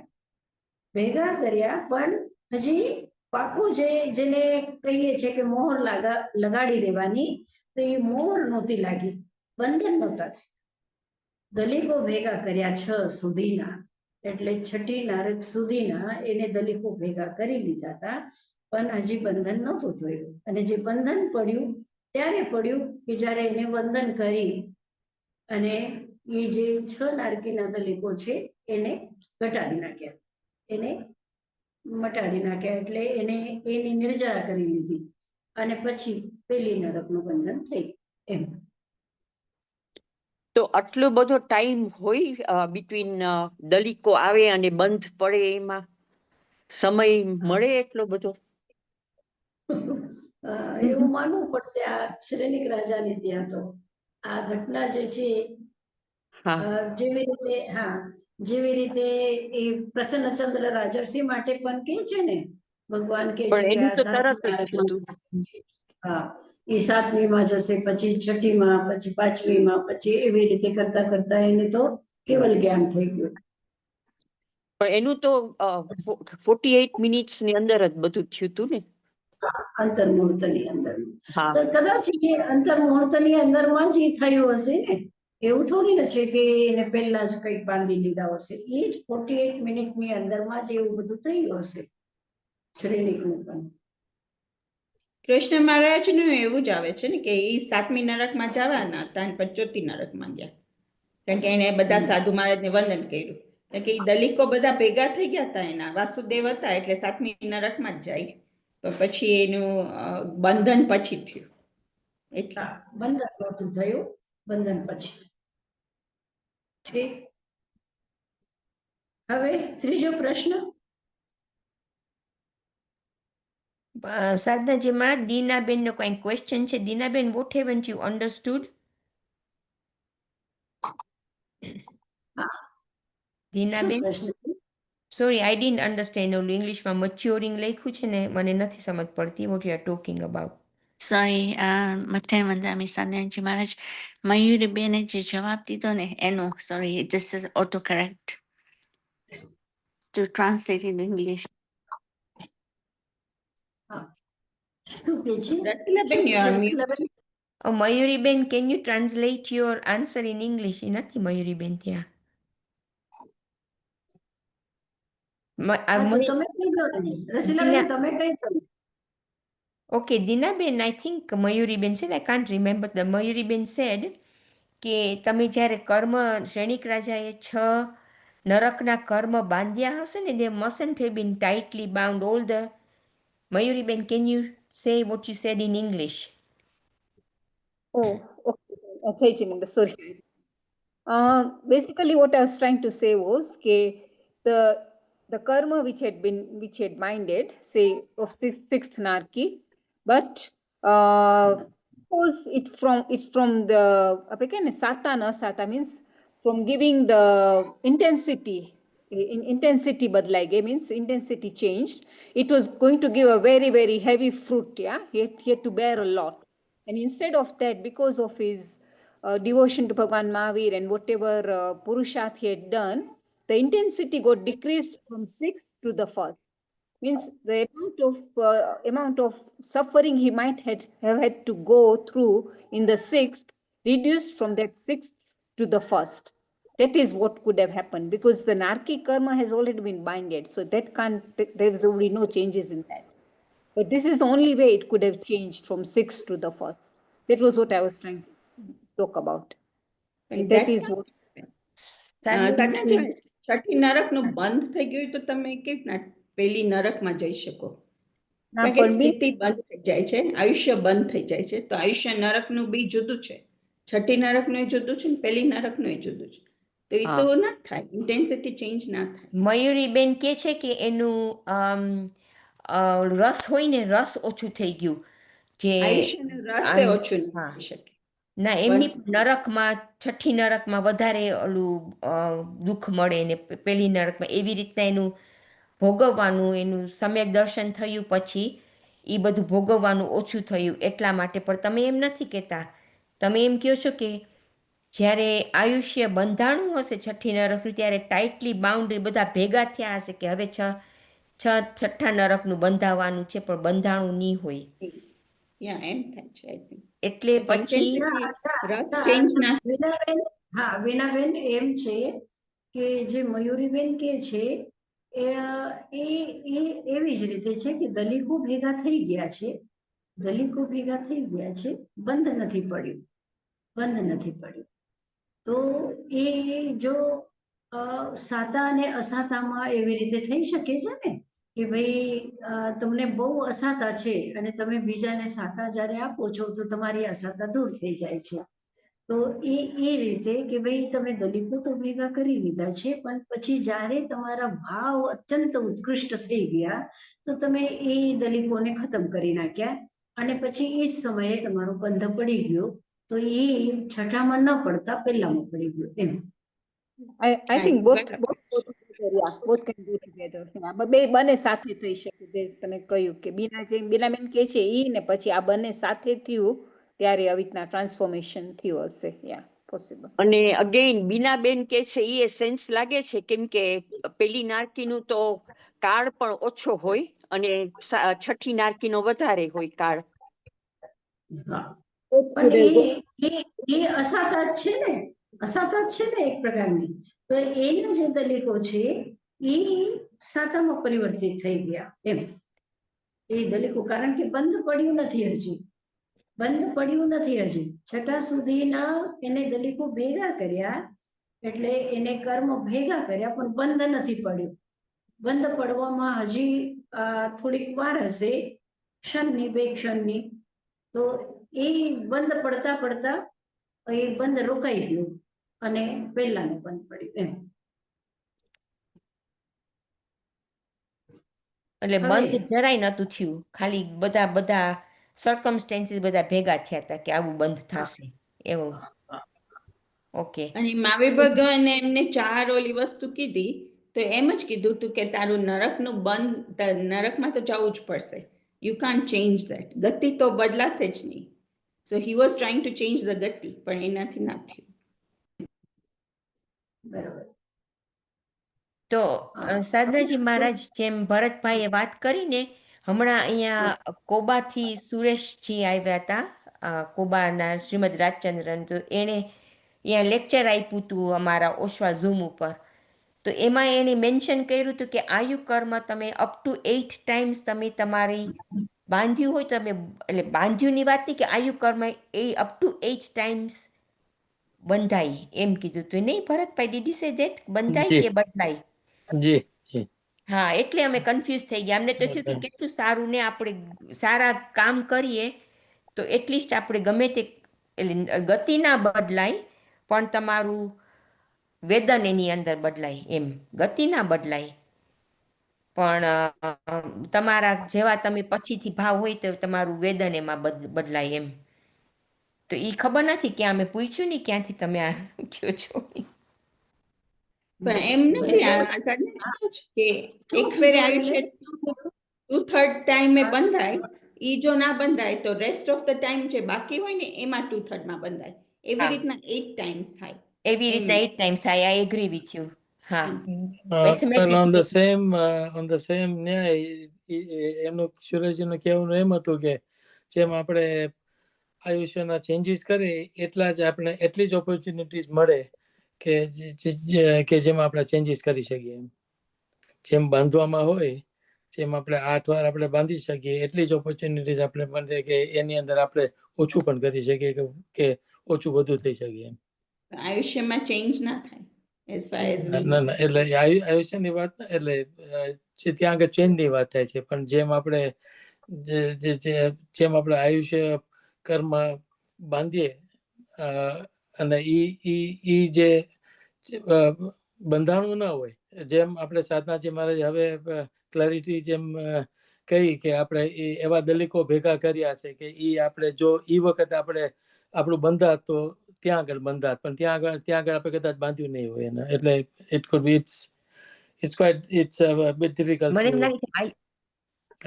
પણ હજી પાકું જેને કહીએ છે કે મોહર લગાડી દેવાની, તો એ મોહર નહોતી લાગી, બંધન નહોતા થયા. દલિકો ભેગા કર્યા 6 સુધીના, એટલે છઠ્ઠી નરક સુધીના એને દલિકો ભેગા કરી લીધા હતા, પણ હજી બંધન નહોતું થયું. અને જે બંધન પડ્યું ત્યારે પડ્યું કે જ્યારે એને વંદન કરી અને એ જે 6 નારકીના દલિકો છે એને ઘટાડી નાખ્યા, એને મટાડી નાખ્યા, એટલે એની નિર્જરા કરી લીધી અને પછી પેલી નરકનું બંધન થઈ એમ. તો આટલો બધો ટાઈમ હોય બિટવીન દલિકો આવે અને બંધ પડે, એમાં સમય મળે એટલો બધો? એવું માનવું પડશે આ શ્રેનિક રાજાને ત્યાં તો આ ઘટના જે છે જેવી રીતે એ પ્રસન્નચંદ્ર રાજર્ષિ માટે પણ કે છે ને, ભગવાન કે છે કે આ 7મીમાં જશે, પછી 6ઠીમાં, પછી 5મીમાં, પછી એવી રીતે કરતા કરતા એને તો કેવલ જ્ઞાન થઈ ગયું. પણ એનું તો 48 મિનિટ્સ ની અંદર જ બધું થયું હતું ને? અંતર્મુહૂર્તની અંદર કદાચ એ અંતર્મુહૂર્તની અંદરમાં જ થયું હશે ને, એવું થોડી ને છે કે એને પહેલા જ કંઈક બાંધી લીધા હશે. એ જ 48 મિનિટની અંદરમાં જ એવું બધું થયું હશે શ્રેનિકનું પણ. કૃષ્ણ મહારાજનું એવું જ આવે છે ને કે એ 7મી નરકમાં જવાના હતા અને પછી 4થી નરકમાં ગયા, કારણ કે એને બધા સાધુ મહારાજને વંદન કર્યું. કારણ કે એ દલિકો બધા ભેગા થઈ ગયા હતા, એના વાસુદેવ હતા, એટલે 7મી નરકમાં જ જાય. પણ પછી એનું બંધન પછી થયું, એટલે બંધન નહોતું થયું, બંધન પછી. ઠીક, હવે ત્રીજો પ્રશ્ન. સાધનાજી માં દીનાબેન નો કઈ ક્વેશ્ચન છે? Dinaben, what haven't you understood? Dinaben, sorry I didn't understand. ઓલું ઇંગ્લિશમાં મચ્યોરિંગ લખ્યું છે ને, મને નથી સમજ પડતી what you are talking about. Sorry, મથેર મંદામી સાધનાજી મહારાજ, મયુરી બેને જે જવાબ દીધો ને એનો, sorry, this is auto correct to translate in English. મયુરીબેન, can you translate your answer in English? એ નથી મયુરીબેન ત્યાં. Okay Dinaben, I think Mayuriben છે ને, I can't remember. The Mayuriben said કે તમે જ્યારે કર્મ, શ્રેણિક રાજાએ 6 નરકના કર્મ બાંધ્યા હશે ને, they mustn't have been tightly bound all the. મયુરીબેન, can you say what you said in English? Oh, okay. Sorry. Basically, what I was trying to say was the karma which had minded, say, of sixth narki, but was it from the again sata na sata means from giving the intensity badlai gaya, means intensity changed. It was going to give a very, very heavy fruit. Yeah, he had to bear a lot, and instead of that, because of his devotion to Bhagwan Mahavir and whatever Purusharth he had done, the intensity got decreased from 6th to the 1st. Means the amount of suffering he might have had to go through in the 6th reduced from that 6th to the 1st. That is what could have happened, because the narki karma has already been binded. So that there's already no changes in that. But this is the only way it could have changed from 6th to the 1st. That was what I was trying to talk about. And that is what. છઠ્ઠી નરકનું બંધ થઈ ગયું તો તમે કેવી રીતના પેલી નરકમાં જઈ શકો? કારણ કે સ્થિતિ બંધ થઈ જાય છે, આયુષ્ય બંધ થઈ જાય છે, તો આયુષ્ય નરકનું બી જુદું છે. છઠ્ઠી નરકનું જુદું છે ને પેલી નરકનું જુદું છે, તો એ તો ના થાય, ઇન્ટેન્સિટી ચેન્જ ના થાય. મયુરીબેન કે છે કે એનું રસ હોય ને, રસ ઓછું થઈ ગયું, જે આયુષ્યનું રસ ઓછું થઈ શકે. ના, એમની નરકમાં, છઠ્ઠી નરકમાં વધારે ઓલું દુઃખ મળે ને પેલી નરકમાં, એવી રીતના એનું ભોગવવાનું, એનું સમ્યક દર્શન થયું પછી એ બધું ભોગવવાનું ઓછું થયું એટલા માટે. પણ તમે એમ નથી કહેતા, તમે એમ કહો છો કે જ્યારે આયુષ્ય બંધાણું હશે છઠ્ઠી નરકનું, ત્યારે ટાઇટલી બાઉન્ડ બધા ભેગા થયા હશે કે હવે છઠ્ઠા નરકનું બંધાવવાનું છે પણ બંધાણું નહીં હોય. એમ થાય છે આઈ થિંક. એટલે પછી રસ ચેન્જ ના વીણાબેન, હા વીણાબેન, એમ છે કે જે મયુરીબેન કે છે એ એવી જ રીતે છે કે દલિકો ભેગા થઈ ગયા છે, બંધ નથી પડ્યું. તો એ જો સાતા અને અસાતામાં એવી રીતે થઈ શકે છે ને કે ભાઈ તમને બહુ અસાતા છે અને તમે બીજાને સાતા જ્યારે આપો છો તો તમારી અસાતા દૂર થઈ જાય છે. તો એ રીતે કે ભાઈ તમે દલિકો તો ભેગા કરી લીધા છે, પણ પછી જ્યારે તમારા ભાવ અત્યંત ઉત્કૃષ્ટ થઈ ગયા તો તમે એ દલિકોને ખતમ કરી નાખ્યા અને પછી એ જ સમયે તમારો બંધ પડી ગયો. તો એ છઠ્ઠામાં ન પડતા પહેલામાં પડી ગયો એમ. I think both can go together. બે બંને સાથે થઈ શકે. તમે કહ્યું કે બીનાબેન કે છે ઈ ને પછી આ બંને સાથે થયું ત્યારે આવી રીતના ટ્રાન્સફોર્મેશન થયું હશે. પોસિબલ. અને અગેઇન બીનાબેન કે છે એ સેન્સ લાગે છે કેમ કે પેલી નારકીનું તો કાળ પણ ઓછો હોય અને છઠ્ઠી નારકીનો વધારે હોય કાળ. પણ એ અસાતા જ છે ને એક પ્રકારની. તો એના જે દલિકો છે એ સાતામાં પરિવર્તિત થઈ ગયા એમ. એ દલિકો કારણ કે બંધ પડ્યું નથી હજી. છઠ્ઠા સુધીના એને દલિકો ભેગા કર્યા એટલે એને કર્મ ભેગા કર્યા પણ બંધ નથી પડ્યું. બંધ પડવામાં હજી થોડીક વાર હશે, ક્ષણની 2 ક્ષણની. તો એ બંધ પડતા એ બંધ રોકાઈ ગયું અને પહેલાનું બંધ પડ્યું એમ. એટલે બંધ જરાય નતું થયું, ખાલી બધા સર્કમસ્ટેન્સીસ બધા ભેગા થયા હતા કે આવું બંધ થશે એવું. ઓકે. અને માવી ભગવાને એમને 4 ઓલી વસ્તુ કીધી તો એમ જ કીધું તું કે તારું નરકનું બંધ, નરકમાં તો જવું જ પડશે. You can't change that. ગતિ તો બદલાશે જ નહીં. So he was trying to change the ગતિ, પણ એનાથી ના થયું. બરાબર. તો સાધનાજી મહારાજ જેમ ભરતભાઈએ વાત કરીને, હમણાં અહીંયા કોબાથી સુરેશજી આવ્યા હતા, કોબાના શ્રીમદ રાજચંદ્રન. તો એણે અહીંયા લેક્ચર આપ્યું હતું અમારા ઓશવાલ ઝૂમ ઉપર. તો એમાં એણે મેન્શન કર્યું હતું કે આયુ કર્મ તમે અપ ટુ 8 ટાઈમ્સ તમે તમારી બાંધ્યું હોય તમે, એટલે બાંધ્યુંની વાત નહીં કે આયુ કર્મ એ અપ ટુ 8 ટાઈમ્સ બંધાય એમ કીધું હતું નહીં Bharatbhai? Did you say that? બંધાય કે બદલાય? જી. હા, એટલે અમે કન્ફ્યુઝ થઈ ગયા. અમને તો થયું કે કેટલું સારું ને, આપણે સારા કામ કરીએ તો એટલીસ્ટ આપણે ગમે તે, એટલે ગતિ ના બદલાય પણ તમારું વેદન એની અંદર બદલાય એમ. ગતિ ના બદલાય પણ તમારા જેવા તમે પછીથી ભાવ હોય તો તમારું વેદન એમાં બદલાય એમ. તો એ ખબર નથી ક્યાં અમે પૂછ્યું નહીં ક્યાંથી તમે આ કહો છો. પણ એમ નથી કે એક ફેરે આયુષ્ય 2/3 ટાઈમે બંધાય, ઈ જો ના બંધાય તો રેસ્ટ ઓફ ધ ટાઈમ જે બાકી હોય ને એમાં 2/3 માં બંધાય. એવી રીતના 8 ટાઈમ્સ થાય. એવી રીતના 8 ટાઈમ્સ થાય. I agree with you. હા, Well, on the same ન્યાય એમનું સુરેશજીનું કહેવાનું એમ હતું કે જેમ આપણે આયુષ્યના ચેન્જીસ કરીએ એટલા જ આપણે એટલી જ ઓપોર્ચ્યુનિટીઝ મળે કે જેમાં આપણે ચેન્જીસ કરી શકીએ એમ. જેમ બાંધવામાં હોય, જેમ આપણે 8 વાર આપણે બાંધી શકીએ એટલી જ ઓપોર્ચ્યુનિટીઝ આપણે મળે કે એની અંદર આપણે ઓછું પણ કરી શકીએ કે ઓછું વધુ થઈ શકીએ એમ. આયુષ્યમાં ચેન્જ ના થાય. ના, એટલે આયુષ્યની વાત, એટલે ત્યાં આગળ ચેન્જની વાત થાય છે. પણ જેમ આપણે આયુષ્ય કર્મ બાંધીએ અને ઈ જે બંધાણું ના હોય, જેમ આપણે સાધનાજી મહારાજ હવે ક્લેરિટી જેમ કહી કે આપણે એવા દલિકો ભેગા કર્યા છે કે ઈ આપણે જો ઈ વખતે આપણે આપણું બંધાત તો ત્યાં આગળ બંધાત, પણ ત્યાં આગળ આપણે કદાચ બાંધ્યું નહીં હોય એને. એટલે it could B it's a bit difficult મને to લાગે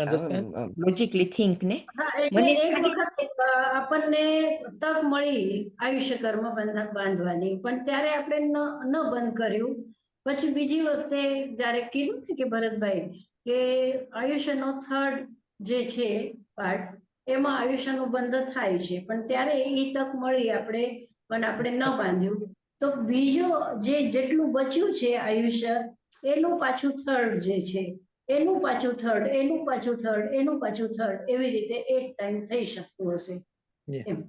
understand. લોજિકલી થિંક ને. એટલે એક વખત આપણને તક મળી આયુષ્ય કર્મ બાંધવાની, પણ ત્યારે આપણે ન બંધ કર્યું. પછી બીજી વખતે જયારે કીધું ને કે ભરતભાઈ કે આયુષ્યનો થર્ડ જે છે પાર્ટ, એમાં આયુષ્યનો બંધ થાય છે, પણ ત્યારે એ તક મળી આપણે, પણ આપણે ન બાંધ્યું, તો બીજો જેટલું બચ્યું છે આયુષ્ય, એનું પાછું થર્ડ જે છે, એનું પાછું થર્ડ, એનું પાછું થર્ડ, એનું પાછું થર્ડ, એવી રીતે એક ટાઈમ થઈ શકતું હશે. Yeah. એમ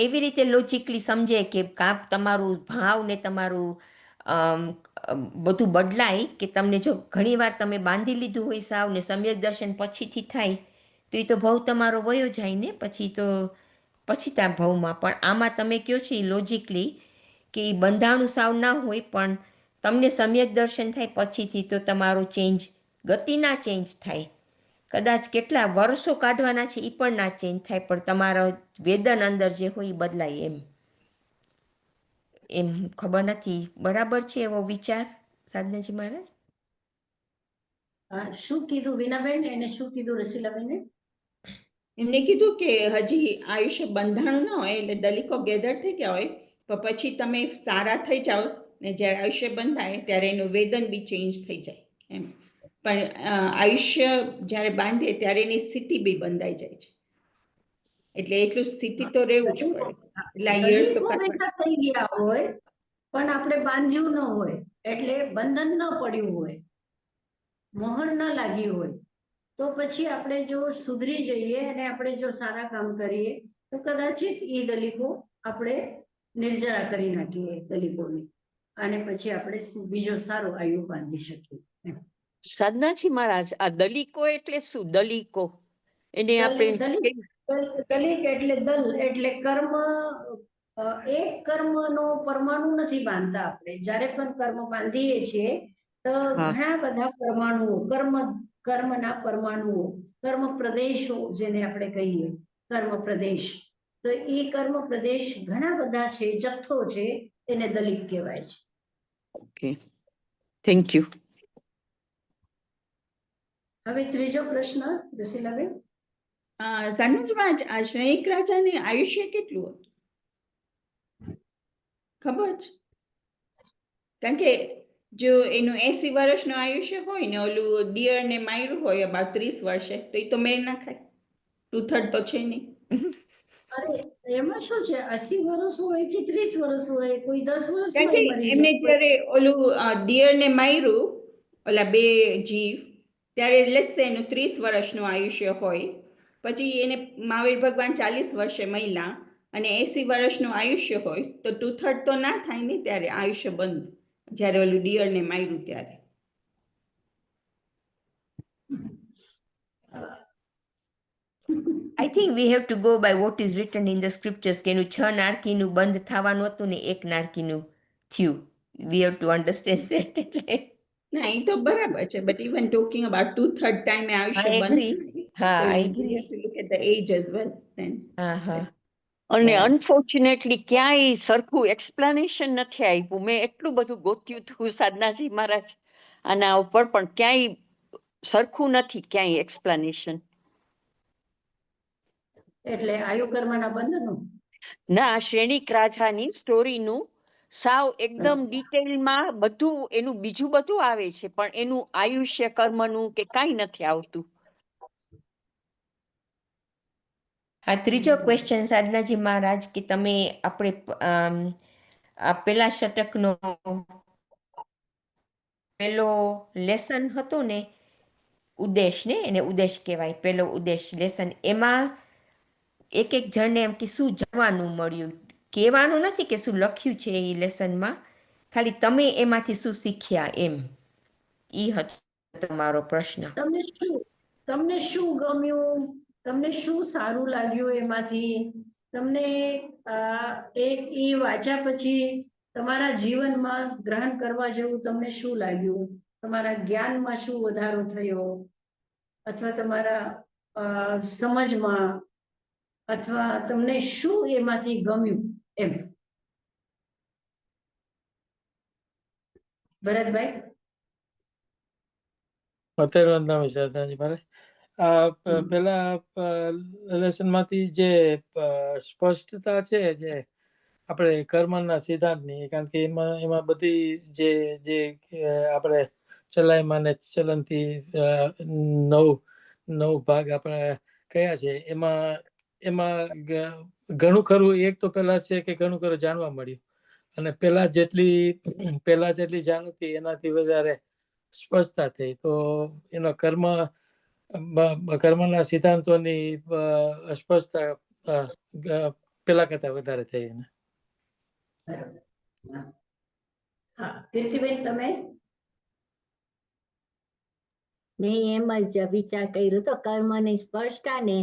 એવી રીતે લોજિકલી સમજે કે કાંક તમારું ભાવ ને તમારું બધું બદલાય, કે તમને જો ઘણીવાર તમે બાંધી લીધું હોય સાવ ને સમ્યક દર્શન પછીથી થાય, તો એ તો ભાવ તમારો વયો જાય ને પછી ત્યાં ભાવમાં. પણ આમાં તમે કહો છો એ લોજિકલી કે એ બંધાણું સાવ ના હોય, પણ તમને સમ્યક દર્શન થાય પછીથી, તો તમારો ચેન્જ ગતિના ચેન્જ થાય, કદાચ કેટલા વર્ષો કાઢવાના છે એ પણ ના ચેન્જ થાય, પણ તમારો વેદન અંદર જે હોય એ બદલાય. એમ ખબર નથી બરાબર છે એવો વિચાર સાધનાજી મહારાજ? શું કીધું વિનાબેન, એને શું કીધું રસીલાબેને? એમને કીધું કે હજી આયુષ્ય બંધાણું ન હોય એટલે દલિકો ગેધર થઈ ગયા હોય, પણ પછી તમે સારા થઈ જાઓ ને જ્યારે આયુષ્ય બંધાય ત્યારે એનું વેદન બી ચેન્જ થઈ જાય એમ. પણ આયુષ્ય જ્યારે બાંધે ત્યારે એની સ્થિતિ બી બંધાઈ જાય છે, એટલે એટલું સ્થિતિ તો રહેવું જ પડે. એટલે આ years તો દલિકો ભેગા થઈ ગયા હોય પણ આપણે બાંધ્યું ન હોય, એટલે બંધન ન પડ્યું હોય, મોહર ન લાગી હોય, તો પછી આપણે જો સુધરી જઈએ અને આપણે જો સારા કામ કરીએ તો કદાચિત એ દલિકો આપણે નિર્જરા કરી નાખીએ દલિકોને, અને પછી આપણે બીજો સારો આયુ બાંધી શકીએ. સાધનાજી મહારાજ, આ દલિકો એટલે શું? દલિકો એને આપણે દલિક એટલે દલ એટલે કર્મ, એક કર્મનો પરમાણુ નથી બાંધતા આપણે. જ્યારે પણ કર્મ બાંધીએ છીએ તો ઘણા બધા પરમાણુઓ, કર્મના પરમાણુઓ, કર્મ પ્રદેશો જેને આપણે કહીએ, કર્મ પ્રદેશ, તો એ કર્મ પ્રદેશ ઘણા બધા છે, જથ્થો છે, એને દલિક કહેવાય છે. Okay, thank you. હવે ત્રીજો પ્રશ્ન રસીલાબેન. સાધનાજીમાં આ શ્રેણિક રાજાને આયુષ્ય કેટલું હતું ખબર છે? કારણ કે જો એનું 80 વર્ષનું આયુષ્ય હોય ને ઓલું ડિયર ને માયરું હોય about 30 વર્ષે, તો એ તો મેળ ના ખાય, 2/3 તો છે નહીં. અરે એમાં શું છે, 80 વર્ષ હોય કે 30 વર્ષ હોય, કોઈ 10 કારણ વર્ષમાં કે મરી એમને જાય. જ્યારે ઓલું ડિયર ને માયરું, ઓલા બે જીવ, ત્યારે લેટ્સ સે એનું 30 વર્ષનું આયુષ્ય હોય, પછી એને મહાવીર ભગવાન 40 વર્ષે મહિલા અને 80 વર્ષનું આયુષ્ય હોય, તો 2/3 તો ના થાય ને ત્યારે આયુષ્ય બંધ, જ્યારે ઓલું ડિયર ને માર્યું ત્યારે. I think we have to go by what is written in the scriptures, કે એનું 6 નારકીનું બંધ થવાનું હતું ને 1 નારકીનું થયું. વી હેવ ટુ અન્ડરસ્ટેન્ડ ધેટ. એટલે ના, એ તો બરાબર છે, બટ ઇવન ટોકિંગ અબાઉટ 2/3 ટાઈમે આયુષ્ય બંધ થાય, હા, તો I you agree. have to look at the age as well then. અને Yeah. અનફોર્ચ્યુનેટલી ક્યાંય સરખું એક્સપ્લેનેશન નથી આપ્યું. મેં એટલું બધું ગોત્યું હતું સાધનાજી મહારાજ આના ઉપર, પણ ક્યાંય સરખું નથી, ક્યાંય એક્સપ્લેનેશન. એટલે આયુ કર્મના બંધનો ના, શ્રેણિક રાજાની સ્ટોરીનું સાવ એકદમ ડિટેલમાં બધું એનું બીજું બધું આવે છે, પણ એનું આયુષ્ય કર્મનું કે કાંઈ નથી આવતું. હા, ત્રીજો ક્વેશ્ચન સાધનાજી મહારાજ, કે તમે આપણે આ પેલા શતકનો પેલો લેસન હતો ને, ઉદ્દેશ ને, એને ઉદ્દેશ કહેવાય, પેલો ઉદ્દેશ લેસન, એમાં એક જણને એમ કે શું જવાનું મળ્યું, કહેવાનું નથી કે શું લખ્યું છે એ લેસનમાં, ખાલી તમે એમાંથી શું શીખ્યા, એમ ઈ હતો તમારો પ્રશ્ન. તમને શું ગમ્યું, તમને શું સારું લાગ્યું એમાંથી, તમને એ વાંચ્યા પછી તમારા જીવનમાં ગ્રહણ કરવા જેવું તમને શું લાગ્યું, તમારા જ્ઞાનમાં શું વધારો થયો, અથવા તમારા સમજમાં, અથવા તમને શું એમાંથી ગમ્યું, એમ. ભરતભાઈ. અત્યારે સાધનાજી મહારાજ, પેલા લેસન માંથી જે સ્પષ્ટતા છે, જે આપણે કર્મના સિદ્ધાંતની, કારણ કે એમાં બધી જે આપણે ચલાયમાન ને ચલનથી નવ ભાગ આપણે કયા છે. એમાં ઘણું ખરું એક તો પેલા છે કે ઘણું ખરું જાણવા મળ્યું, અને પેલા જેટલી જાણ હતી એનાથી વધારે સ્પષ્ટતા થઈ. તો એનો કર્મના સિદ્ધાંતોની સ્પષ્ટતા પેલા કરતા વધારે થઈ. એને હા, કીર્તિબેન તમે? મેં એમ જ વિચાર કર્યો તો કર્મની સ્પષ્ટતા ને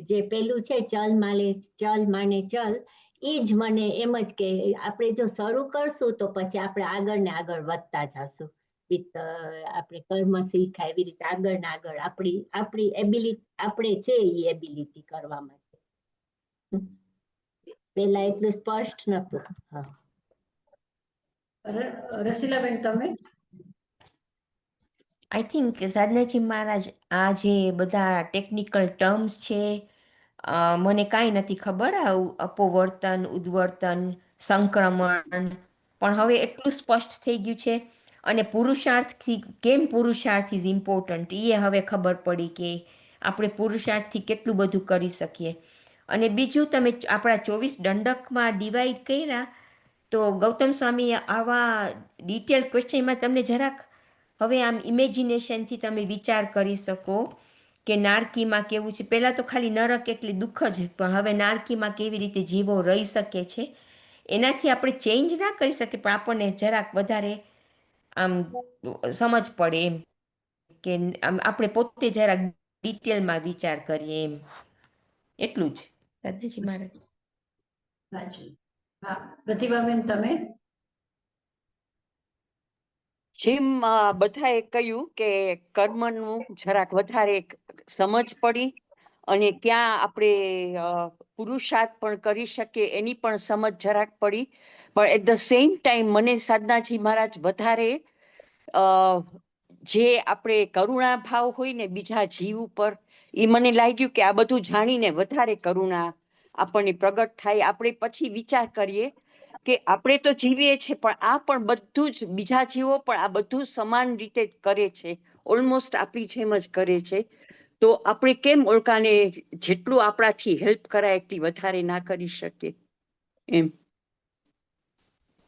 જે પેલું છે ચલ માને ચલ, એ જ મને એમ જ કે આપણે જો શરૂ કરશું તો પછી આપણે આગળ ને આગળ વધતા જશું. આપણે કર્મ શીખાય એવી રીતે આગળ ને આગળ આપણી એબિલિટી આપણે છે એ એબિલિટી કરવા માટે. પેલા એટલું સ્પષ્ટ નતું. હા, રસીલાબેન તમે? આઈ થિંક સાધનાજી મહારાજ આ જે બધા ટેકનિકલ ટર્મ્સ છે, મને કાંઈ નથી ખબર. આ અપોવર્તન, ઉદ્વર્તન, સંક્રમણ, પણ હવે એટલું સ્પષ્ટ થઈ ગયું છે. અને પુરુષાર્થથી કેમ પુરુષાર્થ ઇઝ ઇમ્પોર્ટન્ટ એ હવે ખબર પડી કે આપણે પુરુષાર્થથી કેટલું બધું કરી શકીએ. અને બીજું, તમે આપણા 24 દંડકમાં ડિવાઈડ કર્યા, તો ગૌતમ સ્વામી આવા ડિટેલ ક્વેશ્ચનમાં તમને જરાક હવે આમ ઇમેજિનેશનથી તમે વિચાર કરી શકો કે નારકીમાં કેવું છે. પહેલાં તો ખાલી નરક એટલે દુઃખ જ, પણ હવે નારકીમાં કેવી રીતે જીવો રહી શકે છે. એનાથી આપણે ચેન્જ ના કરી શકીએ, પણ આપણને જરાક વધારે આમ સમજ પડે એમ કે આમ આપણે પોતે જરાક ડિટેલમાં વિચાર કરીએ એમ. એટલું જ. રાધેજી મહારાજ. હા, પ્રતિભાબેન તમે? જેમ બધાએ કહ્યું કે કર્મનું જરાક વધારે સમજ પડી, અને ક્યાં આપણે પુરુષાર્થ પણ કરી શકીએ એની પણ સમજ જરાક પડી. પણ એટ ધ સેમ ટાઈમ મને સાધનાજી મહારાજ વધારે જે આપણે કરુણા ભાવ હોય ને બીજા જીવ ઉપર, એ મને લાગ્યું કે આ બધું જાણીને વધારે કરુણા આપણને પ્રગટ થાય. આપણે પછી વિચાર કરીએ કે આપણે તો જીવીએ છીએ, પણ આ પણ બધું જ બીજા જીવો પણ આ બધું સમાન રીતે જ કરે છે, ઓલમોસ્ટ આપણી જેમ જ કરે છે. તો આપણે કેમ ઓળખાને જેટલું આપણાથી હેલ્પ કરાય એટલી વધારે ના કરી શકીએ એમ.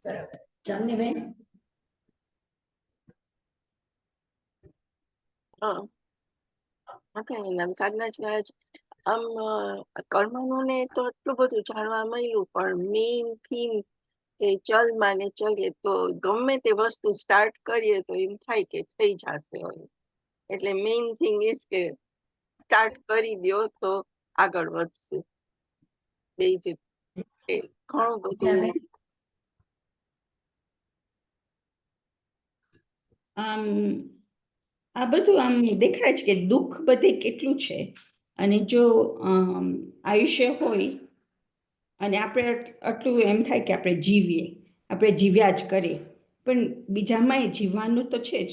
બરાબર. ચાંદનીબેન? હા, સાધનાજી મહારાજ આમ કર્મનું ને તો એટલું બધું જાણવા મળ્યું, પણ મેઇન થીમ કે ચલ માને ચલીએ તો ગમે તે વસ્તુ સ્ટાર્ટ કરીએ તો એમ થાય કે થઈ જશે હવે. એટલે મેઇન થિંગ ઇઝ કે સ્ટાર્ટ કરી દો તો આગળ વધશું. બેઝિક ઘણું બધું આ બધું આમ દેખાય છે કે દુઃખ બધે કેટલું છે. અને જો આયુષ્ય હોય અને આપણે આટલું એમ થાય કે આપણે જીવ્યા જ કરીએ, પણ બીજામાંય જીવવાનું તો છે જ,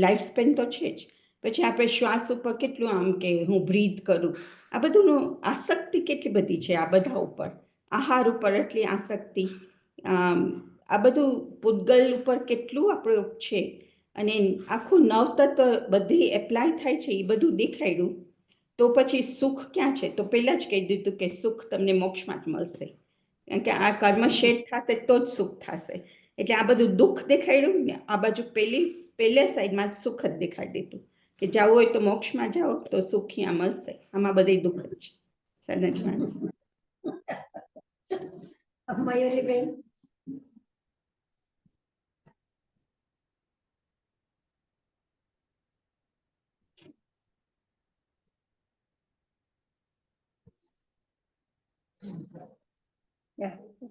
લાઈફ સ્પેન તો છે જ. પછી આપણે શ્વાસ ઉપર કેટલું આમ કે હું બ્રીથ કરું, આ બધુંનું આસક્તિ કેટલી બધી છે આ બધા ઉપર. આહાર ઉપર એટલી આસક્તિ, આ બધું પૂતગલ ઉપર કેટલું આપણું છે. અને આખું નવતત્વ બધી એપ્લાય થાય છે, એ બધું દેખાડ્યું. તો પછી સુખ ક્યાં છે? તો પહેલા જ કહી દીધું કે સુખ તમને મોક્ષમાં જ મળશે, કારણ કે આ કર્મ શેષ થશે તો જ સુખ થશે. એટલે આ બધું દુઃખ દેખાડ્યું ને આ બાજુ પહેલા સાઈડમાં સુખ જ દેખાડી દીધું કે જવું હોય તો મોક્ષમાં જાઓ તો સુખ અહીંયા મળશે. આમાં બધે દુઃખ જ છે. સાધનાજી મયુરીબેન?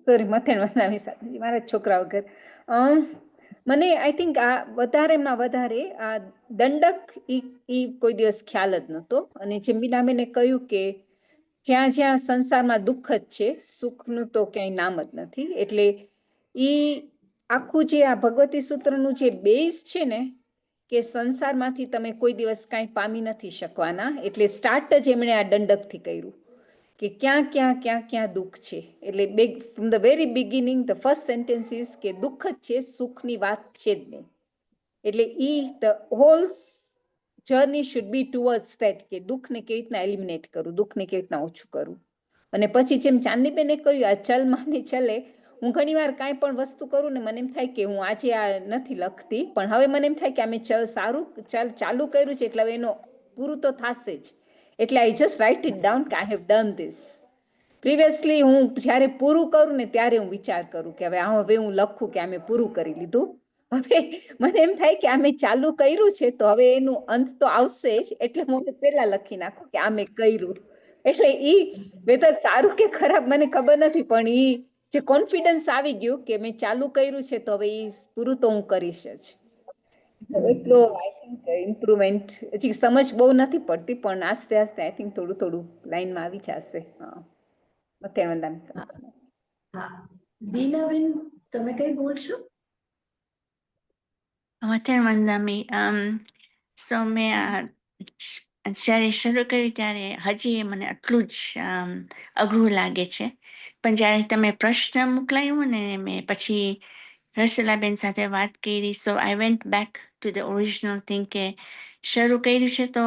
સોરી, મથેણ વંદાવી સાધનાજી મારા છોકરા વગર. મને આઈ થિંક આ વધારેમાં વધારે આ દંડક ઈ કોઈ દિવસ ખ્યાલ જ નહોતો. અને જેમ બીનાબેને કહ્યું કે જ્યાં જ્યાં સંસારમાં દુઃખ જ છે, સુખનું તો ક્યાંય નામ જ નથી. એટલે ઈ આખું જે આ ભગવતી સૂત્રનું જે બેઝ છે ને, કે સંસારમાંથી તમે કોઈ દિવસ કાંઈ પામી નથી શકવાના, એટલે સ્ટાર્ટ જ એમણે આ દંડકથી કર્યું કે ક્યાં ક્યાં ક્યાં ક્યાં દુઃખ છે. એટલે from the very beginning the first sentence is કે દુઃખ જ છે, સુખની વાત છે જ નહીં. એટલે the whole journey should be towards that કે દુઃખને કેવી રીતના એલિમિનેટ કરું, દુઃખને કેવી રીતના ઓછું કરું. અને પછી જેમ ચાંદનીબેને કહ્યું આ ચલ માને ચલે, હું ઘણી વાર કાંઈ પણ વસ્તુ કરું ને મને એમ થાય કે હું આજે આ નથી લખતી, પણ હવે મને એમ થાય કે અમે સારું ચાલુ કર્યું છે એટલે હવે એનો પૂરું તો થશે જ, એટલે I just write it down કે I have done this. Previously હું જ્યારે પૂરું કરું ને ત્યારે હું વિચાર કરું કે હવે હું લખું કે અમે પૂરું કરી લીધું. હવે મને એમ થાય કે અમે ચાલુ કર્યું છે તો હવે એનું અંત તો આવશે જ, એટલે હું પેલા લખી નાખું કે અમે કર્યું. એટલે ઈ વેધર સારું કે ખરાબ મને ખબર નથી, પણ ઈ જે કોન્ફિડન્સ આવી ગયું કે મેં ચાલુ કર્યું છે તો હવે ઈ પૂરું તો હું કરીશ જ. એટલો આઈ થિંક ઇમ્પ્રુવમેન્ટ હજી સમજ બહુ નથી પડતી, પણ આસ્તે આસ્તે આઈ થિંક થોડું થોડું લાઈનમાં આવી જશે. હા, બીનાબેન તમે કઈ બોલશો? મથેણ વંદામી સો મેં જ્યારે શરૂ કર્યું ત્યારે હજી મને આટલું જ અઘરું લાગે છે, પણ જ્યારે તમે પ્રશ્ન મોકલાયો ને મેં પછી રસીલાબેન સાથે વાત કરી, so I went back to the original thing કે શરૂ કર્યું છે તો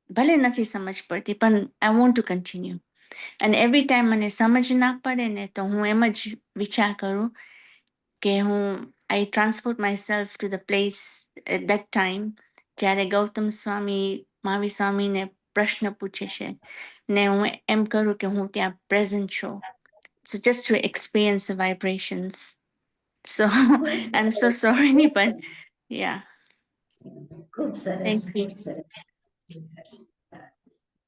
ભલે નથી સમજ પડતી પણ આઈ વોન્ટ ટુ કન્ટિન્યુ. અને એવરી ટાઈમ મને સમજ ના પડે ને તો હું એમ જ વિચાર કરું કે હું I transport myself to the place at that time જ્યારે ગૌતમ સ્વામી મહાવીર સ્વામીને પ્રશ્ન પૂછે છે ને હું એમ કરું કે હું ત્યાં પ્રેઝન્ટ છું. So just to experience the vibrations. So I'm so sorry, but yeah. ખૂબ સરસ, Thank you. ખૂબ સરસ.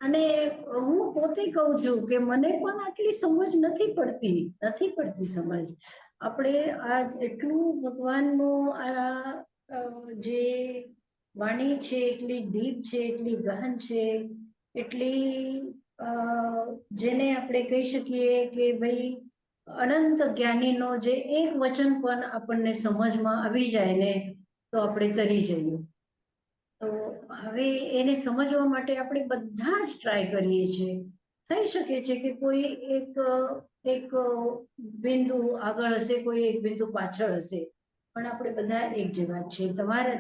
અને હું પોતે કહું છું કે મને પણ આટલી સમજ નથી પડતી સમજ. આપણે આ એટલું ભગવાનનું આ જે વાણી છે એટલી ડીપ છે, એટલી ગહન છે, એટલી જેને આપણે કહી શકીએ કે ભાઈ અનંત જ્ઞાનીનો જે એક વચન પણ આપણને સમજમાં આવી જાય ને તો આપણે તરી જઈએ. તો હવે એને સમજવા માટે આપણે બધા જ ટ્રાય કરીએ છીએ. થઈ શકે છે કે કોઈ એક બિંદુ આગળ હશે, કોઈ એક બિંદુ પાછળ હશે, પણ આપણે બધા એક જેવા જ છીએ.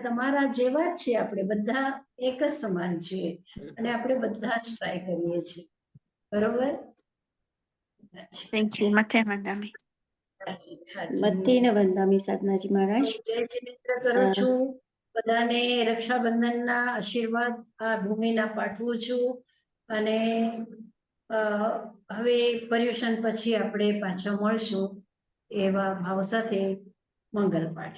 તમારા જેવા જ છીએ, આપણે બધા એક જ સમાન છીએ અને આપણે બધા જ ટ્રાય કરીએ છીએ. બરોબર? Thank you. Mate Madami. મધ્યને વંદામી સાધનાજી મહારાજ. જય જિનેન્દ્ર કરું છું. બધાને રક્ષાબંધનના આશીર્વાદ આ ભૂમિના પાઠવું છું. અને હવે પર્યુષણ પછી આપણે પાછા મળશું એવા ભાવ સાથે મંગલ પાઠ.